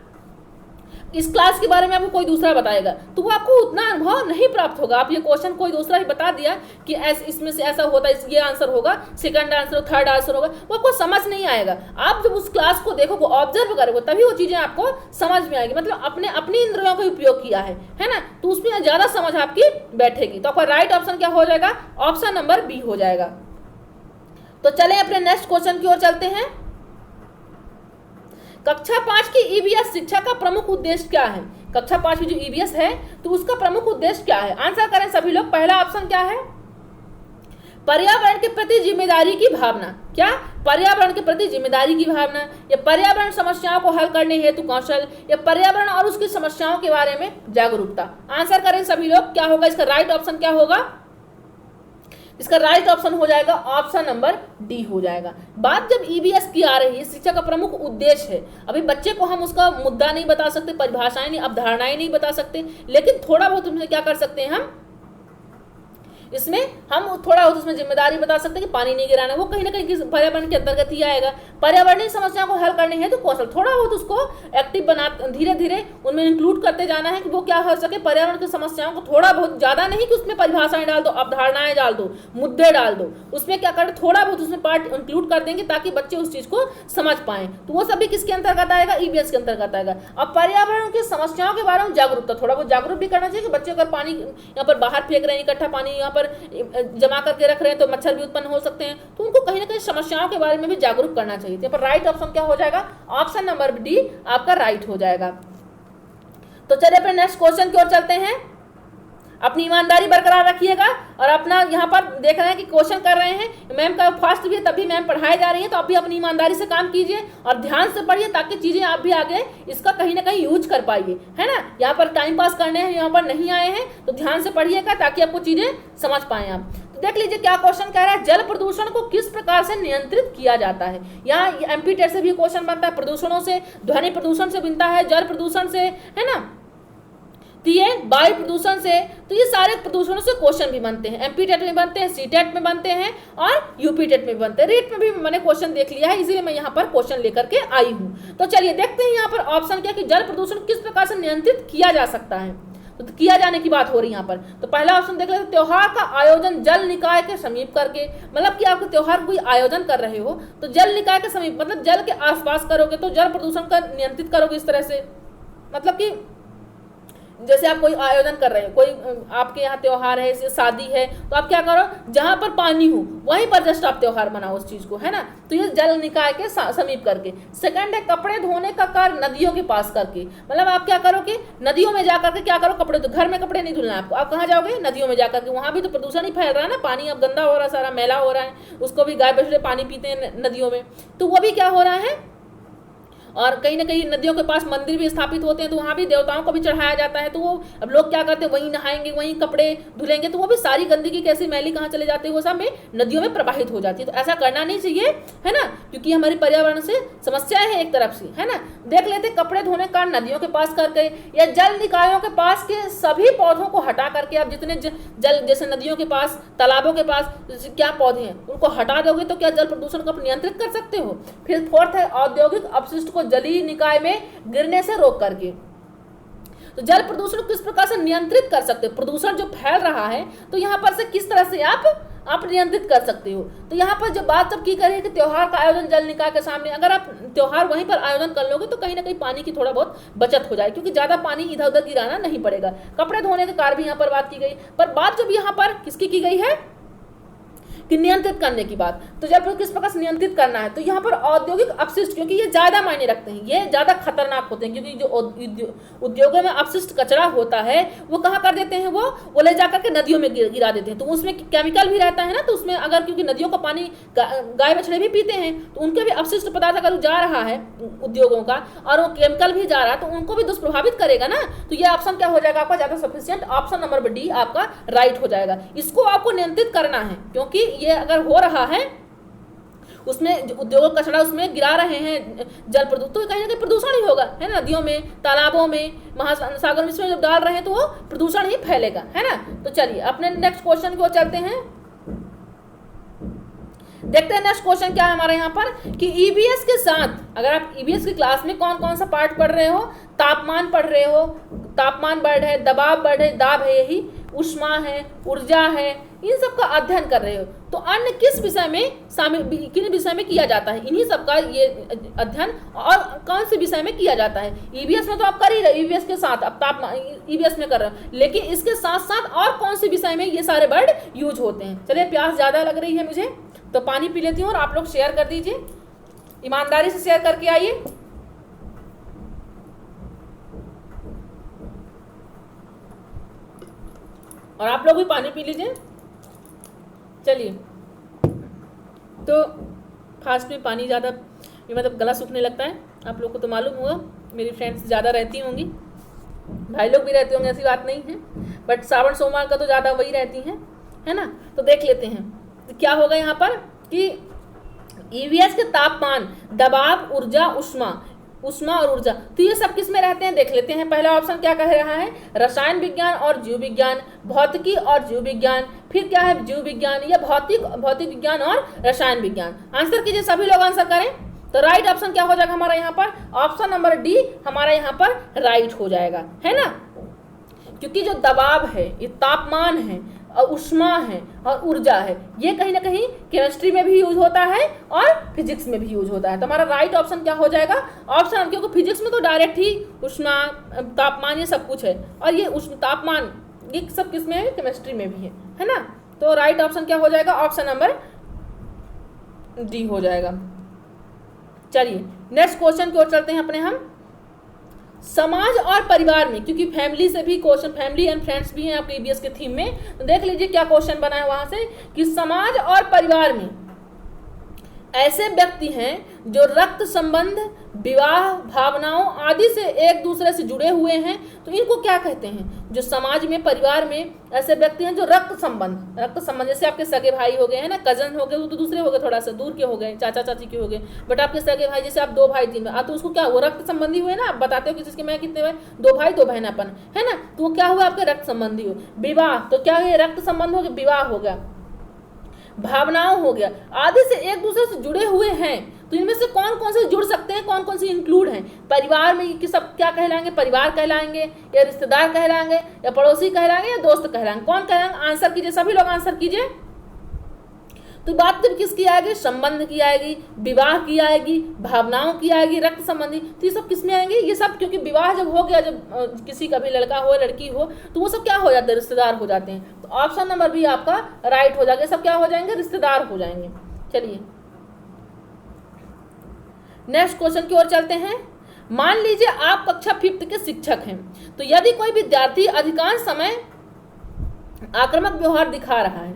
इस क्लास के बारे में आपको कोई दूसरा बताएगा तो वो आपको उतना अनुभव नहीं प्राप्त होगा। आप ये क्वेश्चन कोई दूसरा ही बता दिया कि इसमें से ऐसा होता है, ये आंसर होगा, सेकंड आंसर, थर्ड आंसर होगा, वो आपको समझ नहीं आएगा। आप जब उस क्लास को देखोगे, ऑब्जर्व करोगे, तभी वो चीजें आपको समझ में आएगी। मतलब अपनी इंद्रियों का उपयोग किया है ना, तो उसमें ज्यादा समझ आपकी बैठेगी। तो आपका राइट ऑप्शन क्या हो जाएगा, ऑप्शन नंबर बी हो जाएगा। तो चले अपने नेक्स्ट क्वेश्चन की ओर चलते हैं। कक्षा 5 की ईवीएस शिक्षा का प्रमुख उद्देश्य क्या है। कक्षा 5 की जो ईवीएस है तो उसका प्रमुख उद्देश्य क्या है। आंसर करें सभी लोग। पहला ऑप्शन क्या है, पर्यावरण के प्रति जिम्मेदारी की भावना। क्या, पर्यावरण के प्रति जिम्मेदारी की भावना, या पर्यावरण समस्याओं को हल करने हेतु कौशल, या पर्यावरण और उसकी समस्याओं के बारे में जागरूकता। आंसर करें सभी लोग, क्या होगा इसका राइट ऑप्शन, क्या होगा इसका राइट ऑप्शन हो जाएगा ऑप्शन नंबर डी हो जाएगा। बात जब ईवीएस की आ रही है, शिक्षा का प्रमुख उद्देश्य है। अभी बच्चे को हम उसका मुद्दा नहीं बता सकते, परिभाषाएं नहीं, अवधारणाएं नहीं बता सकते, लेकिन थोड़ा बहुत उसमें क्या कर सकते हैं, हम इसमें हम थोड़ा बहुत उसमें जिम्मेदारी बता सकते हैं कि पानी नहीं गिराना, वो कहीं ना कहीं पर्यावरण के अंतर्गत ही आएगा। पर्यावरणीय समस्याओं को हल करने हैं तो कौशल, थोड़ा बहुत उसको एक्टिव बना, धीरे धीरे उनमें इंक्लूड करते जाना है कि वो क्या हो सके, पर्यावरण की समस्याओं को थोड़ा बहुत, ज्यादा नहीं कि उसमें परिभाषाएं डाल दो, अवधारणाएं डाल दो, मुद्दे डाल दो, उसमें क्या करें, थोड़ा बहुत उसमें पार्ट इंक्लूड कर देंगे ताकि बच्चे उस चीज को समझ पाए। तो वो सभी किसके अंतर्गत आएगा, ईवीएस के अंतर्गत आएगा। अब पर्यावरण की समस्याओं के बारे में जागरूकता, थोड़ा बहुत जागरूक भी करना चाहिए कि बच्चे अगर पानी यहाँ पर बाहर फेंक रहे हैं, इकट्ठा पानी यहाँ पर जमा करके रख रहे हैं तो मच्छर भी उत्पन्न हो सकते हैं, तो उनको कहीं ना कहीं समस्याओं के बारे में भी जागरूक करना चाहिए। तो राइट ऑप्शन क्या हो जाएगा, ऑप्शन नंबर डी आपका राइट हो जाएगा। तो चलिए अपने नेक्स्ट क्वेश्चन की ओर चलते हैं। अपनी ईमानदारी बरकरार रखिएगा और अपना यहाँ पर देख रहे हैं कि क्वेश्चन कर रहे हैं मैम का फास्ट भी है, तभी मैम पढ़ाई जा रही है, तो आप भी अपनी ईमानदारी से काम कीजिए और ध्यान से पढ़िए ताकि चीज़ें आप भी आगे इसका कहीं ना कहीं यूज कर पाइए, है ना। यहाँ पर टाइम पास करने हैं, यहाँ पर नहीं आए हैं, तो ध्यान से पढ़िएगा ताकि आपको चीज़ें समझ पाएँ आप। तो देख लीजिए क्या क्वेश्चन कह रहा है, जल प्रदूषण को किस प्रकार से नियंत्रित किया जाता है। यहाँ एमपी टेट से भी क्वेश्चन बनता है, प्रदूषणों से, ध्वनि प्रदूषण से बनता है, जल प्रदूषण से, है ना, तो ये वायु प्रदूषण से, तो ये सारे प्रदूषणों से क्वेश्चन भी बनते हैं। एमपी टेट में बनते हैं, सी टेट में बनते हैं और यूपी टेट में बनते हैं। रीट में भी मैंने क्वेश्चन देख लिया है, इसीलिए मैं यहाँ पर क्वेश्चन लेकर के आई हूँ। तो चलिए देखते हैं यहाँ पर ऑप्शन क्या कि जल प्रदूषण किस प्रकार से नियंत्रित किया जा सकता है। तो किया जाने की बात हो रही है यहाँ पर। तो पहला ऑप्शन देख लेते, त्योहार का आयोजन जल निकाय के समीप करके, मतलब कि आपको त्योहार कोई आयोजन कर रहे हो तो जल निकाय के समीप, मतलब जल के आसपास करोगे तो जल प्रदूषण का नियंत्रित करोगे इस तरह से। मतलब कि जैसे आप कोई आयोजन कर रहे हो, कोई आपके यहाँ त्योहार है, जैसे शादी है, तो आप क्या करो, जहाँ पर पानी हो वहीं पर जस्ट आप त्योहार मनाओ उस चीज़ को, है ना। तो ये जल निकाय के समीप करके। सेकंड है कपड़े धोने का कार्य नदियों के पास करके, मतलब आप क्या करोगे, नदियों में जाकर के क्या करो, कपड़े, तो घर में कपड़े नहीं धुलना है आपको, आप कहाँ जाओगे, नदियों में जाकर के। वहाँ भी तो प्रदूषण ही फैल रहा है ना, पानी अब गंदा हो रहा है, सारा मैला हो रहा है, उसको भी गाय बछड़े पानी पीते हैं नदियों में, तो वो भी क्या हो रहा है। और कहीं ना कहीं नदियों के पास मंदिर भी स्थापित होते हैं, तो वहाँ भी देवताओं को भी चढ़ाया जाता है, तो वो अब लोग क्या करते हैं, वहीं नहाएंगे, वहीं कपड़े धुलेंगे, तो वो भी सारी गंदगी कैसी मैली कहाँ चले जाती है, वो सब में नदियों में प्रवाहित हो जाती है। तो ऐसा करना नहीं चाहिए, है ना, क्योंकि हमारी पर्यावरण से समस्याएं हैं एक तरफ से, है ना। देख लेते कपड़े धोने का नदियों के पास करके या जल निकायों के पास के सभी पौधों को हटा करके, आप जितने जल जैसे नदियों के पास, तालाबों के पास क्या पौधे हैं उनको हटा दोगे तो क्या जल प्रदूषण को नियंत्रित कर सकते हो। फिर फोर्थ है औद्योगिक अपशिष्ट को जलीय निकाय में गिरने से रोक करके। तो जल प्रदूषण किस प्रकार से नियंत्रित कर सकते हो, प्रदूषण जो फैल रहा है तो यहाँ पर से किस तरह से आप नियंत्रित कर सकते हो। तो यहाँ पर जो बात जब की करें कि त्योहार का आयोजन जल निकाय के सामने, अगर आप त्योहार वहीं पर आयोजन कर लोगे तो कहीं ना कहीं पानी की थोड़ा बहुत बचत हो जाए, क्योंकि ज्यादा पानी इधर उधर गिराना नहीं पड़ेगा। कपड़े धोने के कार्य भी यहाँ पर बात की गई, पर बात जब यहाँ पर किसकी की गई है कि नियंत्रित करने की बात, तो जब किस प्रकार से नियंत्रित करना है, तो यहाँ पर औद्योगिक अपशिष्ट, क्योंकि ये ज्यादा मायने रखते हैं, ये ज्यादा खतरनाक होते हैं, क्योंकि जो उद्योगों में अपशिष्ट कचरा होता है वो कहाँ कर देते हैं, वो ले जाकर के नदियों में गिरा देते हैं। तो उसमें केमिकल भी रहता है ना, तो उसमें अगर, क्योंकि नदियों का पानी गाय बछड़े भी पीते हैं, तो उनके भी अपशिष्ट पदार्थ अगर जा रहा है उद्योगों का और वो केमिकल भी जा रहा है तो उनको भी दुष्प्रभावित करेगा ना। तो ये ऑप्शन क्या हो जाएगा आपका, ज्यादा सफिशिएंट, ऑप्शन नंबर डी आपका राइट हो जाएगा। इसको आपको नियंत्रित करना है, क्योंकि ये अगर हो रहा है उसमें उद्योग कचरा उसमें गिरा रहे हैं जल प्रदूषण, तो कहीं ना कहीं प्रदूषण ही होगा, है ना। नदियों में, तालाबों में, महासागर में इसमें जब डाल रहे हैं तो वो प्रदूषण ही फैलेगा, है ना। तो चलिए अपने नेक्स्ट क्वेश्चन की ओर चलते हैं, देखते हैं नेक्स्ट क्वेश्चन क्या है हमारे यहाँ पर कि ईबीएस के साथ, अगर आप ईबीएस की क्लास में कौन कौन सा पार्ट पढ़ रहे हो, तापमान पढ़ रहे हो, तापमान बढ़ है, दबाव बढ़ है, दाब है, यही ऊष्मा है, ऊर्जा है, इन सब का अध्ययन कर रहे हो, तो अन्य किस विषय में शामिल, किन विषय में किया जाता है, इन्हीं सब का ये अध्ययन और कौन से विषय में किया जाता है। ईबीएस में तो आप कर ही रहे, ईबीएस के साथ अब तापमान ईबीएस में कर रहे हो, लेकिन इसके साथ साथ और कौन से विषय में ये सारे वर्ड यूज होते हैं। चलिए प्यास ज्यादा लग रही है मुझे, तो पानी पी लेती हूँ और आप लोग शेयर कर दीजिए, ईमानदारी से शेयर करके आइए। और आप लोग भी पानी पी लीजिए। चलिए, तो फास्ट में पानी ज़्यादा, ये मतलब गला सूखने लगता है, आप लोग को तो मालूम होगा, मेरी फ्रेंड्स ज़्यादा रहती होंगी, भाई लोग भी रहते होंगे, ऐसी बात नहीं है, बट श्रावण सोमवार का तो ज़्यादा वही रहती हैं, है ना। तो देख लेते हैं तो क्या होगा यहाँ पर कि ईवीएस के तापमान, दबाव, ऊर्जा, ऊष्मा और ऊर्जा, तो ये सब किस में रहते हैं देख लेते हैं। पहला ऑप्शन क्या कह रहा है, रसायन विज्ञान और जीव विज्ञान, भौतिकी और जीव विज्ञान, फिर क्या है जीव विज्ञान या भौतिक विज्ञान और रसायन विज्ञान। आंसर कीजिए, सभी लोग आंसर करें। तो राइट ऑप्शन क्या हो जाएगा हमारा यहाँ पर, ऑप्शन नंबर डी हमारा यहाँ पर राइट हो जाएगा, है ना। क्योंकि जो दबाव है, ये तापमान है और ऊष्मा है और ऊर्जा है, ये कहीं ना कहीं केमिस्ट्री में भी यूज होता है और फिजिक्स में भी यूज होता है। तो हमारा राइट ऑप्शन क्या हो जाएगा, ऑप्शन, क्योंकि फिजिक्स में तो डायरेक्ट ही ऊष्मा, तापमान, ये सब कुछ है, और ये तापमान ये सब किस में है, केमिस्ट्री में भी है ना। तो राइट ऑप्शन क्या हो जाएगा, ऑप्शन नंबर डी हो जाएगा। चलिए नेक्स्ट क्वेश्चन की ओर चलते हैं अपने हम। समाज और परिवार में, क्योंकि फैमिली से भी क्वेश्चन, फैमिली एंड फ्रेंड्स भी हैं आपके ईबीएस के थीम में, तो देख लीजिए क्या क्वेश्चन बना है वहां से कि समाज और परिवार में ऐसे व्यक्ति हैं जो रक्त संबंध, विवाह, भावनाओं आदि से एक दूसरे से जुड़े हुए हैं, तो इनको क्या कहते हैं? जो समाज में, परिवार में ऐसे व्यक्ति हैं जो रक्त संबंध जैसे आपके सगे भाई हो गए हैं ना, कजन हो गए, वो तो दूसरे हो गए, थोड़ा सा दूर के हो गए, चाचा चाची के हो गए, बट आपके सगे भाई जैसे आप 2 भाई 3 भाई, तो उसको क्या, वो रक्त संबंधी हुए ना। आप बताते हो किसी के मैं कितने भाई, 2 भाई 2 बहनापन है ना, तो वो क्या हुआ आपके रक्त संबंधी हो। विवाह तो क्या है, रक्त संबंध हो गया, विवाह हो गया, भावनाओं हो गया, आदि से एक दूसरे से जुड़े हुए हैं। तो इनमें से कौन कौन से जुड़ सकते हैं, कौन कौन से इंक्लूड हैं? परिवार में कि सब क्या कहलाएंगे, परिवार कहलाएंगे या रिश्तेदार कहलाएंगे या पड़ोसी कहलाएंगे या दोस्त कहलाएंगे, कौन कहलाएंगे? आंसर कीजिए, सभी लोग आंसर कीजिए। तो बात जब किसकी आएगी, संबंध की आएगी, विवाह की आएगी, भावनाओं की आएगी, रक्त संबंधी, तो ये सब किस में आएंगे? ये सब क्योंकि विवाह जब हो गया, जब किसी का भी लड़का हो लड़की हो, तो वो सब क्या हो जाते हैं, रिश्तेदार हो जाते हैं। तो ऑप्शन नंबर बी आपका राइट हो जाएगा, सब क्या हो जाएंगे, रिश्तेदार हो जाएंगे। चलिए नेक्स्ट क्वेश्चन की ओर चलते हैं। मान लीजिए आप कक्षा 5th के शिक्षक हैं, तो यदि कोई विद्यार्थी अधिकांश समय आक्रामक व्यवहार दिखा रहा है,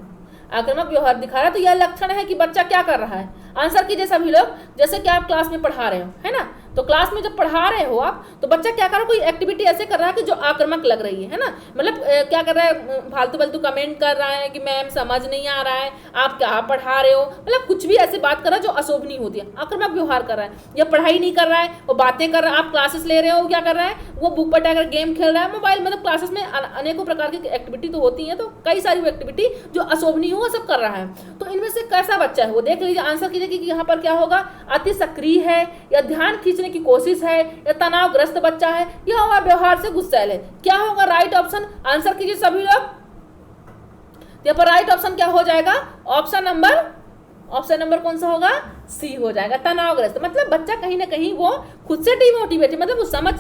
तो यह लक्षण है कि बच्चा क्या कर रहा है? आंसर कीजिए सभी लोग। जैसे कि आप क्लास में पढ़ा रहे हो, है ना, तो क्लास में जब पढ़ा रहे हो आप, तो बच्चा क्या कर रहा है, कोई एक्टिविटी ऐसे कर रहा है कि जो आक्रामक लग रही है ना, मतलब क्या कर रहा है, फालतू कमेंट कर रहा है कि मैम समझ नहीं आ रहा है, आप क्या पढ़ा रहे हो, मतलब कुछ भी ऐसी बात कर रहा है जो अशोभनीय होती है, आक्रामक व्यवहार कर रहा है, या पढ़ाई नहीं कर रहा है, वो बातें कर रहा है, आप क्लासेस ले रहे हो, क्या कर रहा है, वो बुक पर टाइगर गेम खेल रहा है, मोबाइल, मतलब क्लासेस में अनेकों प्रकार की एक्टिविटी तो होती है, तो कई सारी वो एक्टिविटी जो अशोभनीय हो वो सब कर रहा है। तो इनमें से कैसा बच्चा है वो देख लीजिए, आंसर कीजिए कि यहाँ पर क्या होगा, अति सक्रिय है या ध्यान खींचने की कोशिश है या तनावग्रस्त बच्चा है या वह व्यवहार से गुस्सैल है। क्या होगा राइट ऑप्शन? आंसर कीजिए सभी लोग। यहाँ पर राइट ऑप्शन क्या हो जाएगा? ऑप्शन नंबर कौन सा होगा? सी हो जाएगा, तनावग्रस्त। मतलब बच्चा कहीं ना कहीं वो खुद से डिमोटिवेट है, मतलब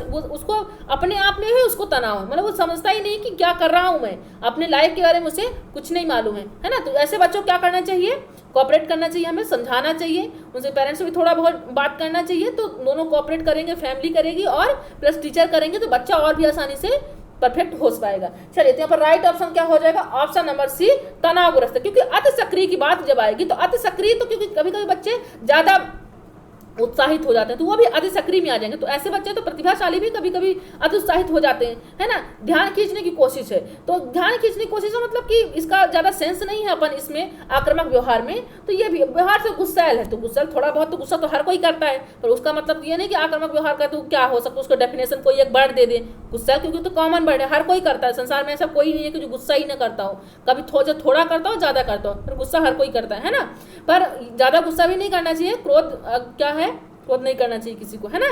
वो उसको अपने आप में ही उसको तनाव है, मतलब वो समझता ही नहीं कि क्या कर रहा हूं मैं, अपने लाइफ के बारे में उसे कुछ नहीं मालूम है ना। तो ऐसे बच्चों को क्या करना चाहिए? कोऑपरेट करना चाहिए, हमें समझाना चाहिए, उनसे पेरेंट्स से भी थोड़ा बहुत बात करना चाहिए, तो दोनों कोऑपरेट करेंगे, फैमिली करेगी और प्लस टीचर करेंगे, तो बच्चा और भी आसानी से परफेक्ट हो पाएगा। चलिए तो यहाँ पर राइट ऑप्शन क्या हो जाएगा? ऑप्शन नंबर सी, तनावग्रस्त। क्योंकि अति सक्रिय की बात जब आएगी तो अति सक्रिय, तो क्योंकि कभी कभी बच्चे ज्यादा उत्साहित हो जाते हैं तो वो भी अति सक्रिय में आ जाएंगे। तो ऐसे बच्चे तो प्रतिभाशाली भी कभी कभी अति उत्साहित हो जाते हैं, है ना। ध्यान खींचने की कोशिश है, तो ध्यान खींचने की कोशिश है मतलब कि इसका ज्यादा सेंस नहीं है अपन इसमें आक्रामक व्यवहार में। तो ये भी व्यवहार से गुस्सैल है, तो गुस्सा थोड़ा बहुत, तो गुस्सा तो हर कोई करता है, पर उसका मतलब ये नहीं कि आक्रामक व्यवहार का तो क्या हो सकता, उसको डेफिनेशन कोई एक वर्ड दे दे गुस्सा, क्योंकि तो कॉमन वर्ड है, हर कोई करता है संसार में, ऐसा कोई नहीं है कि जो गुस्सा ही ना करता हो। कभी थोड़ा करता हो, ज्यादा करता हो, पर गुस्सा हर कोई करता है ना। पर ज्यादा गुस्सा भी नहीं करना चाहिए, क्रोध क्या है, क्रोध नहीं करना चाहिए किसी को, है ना।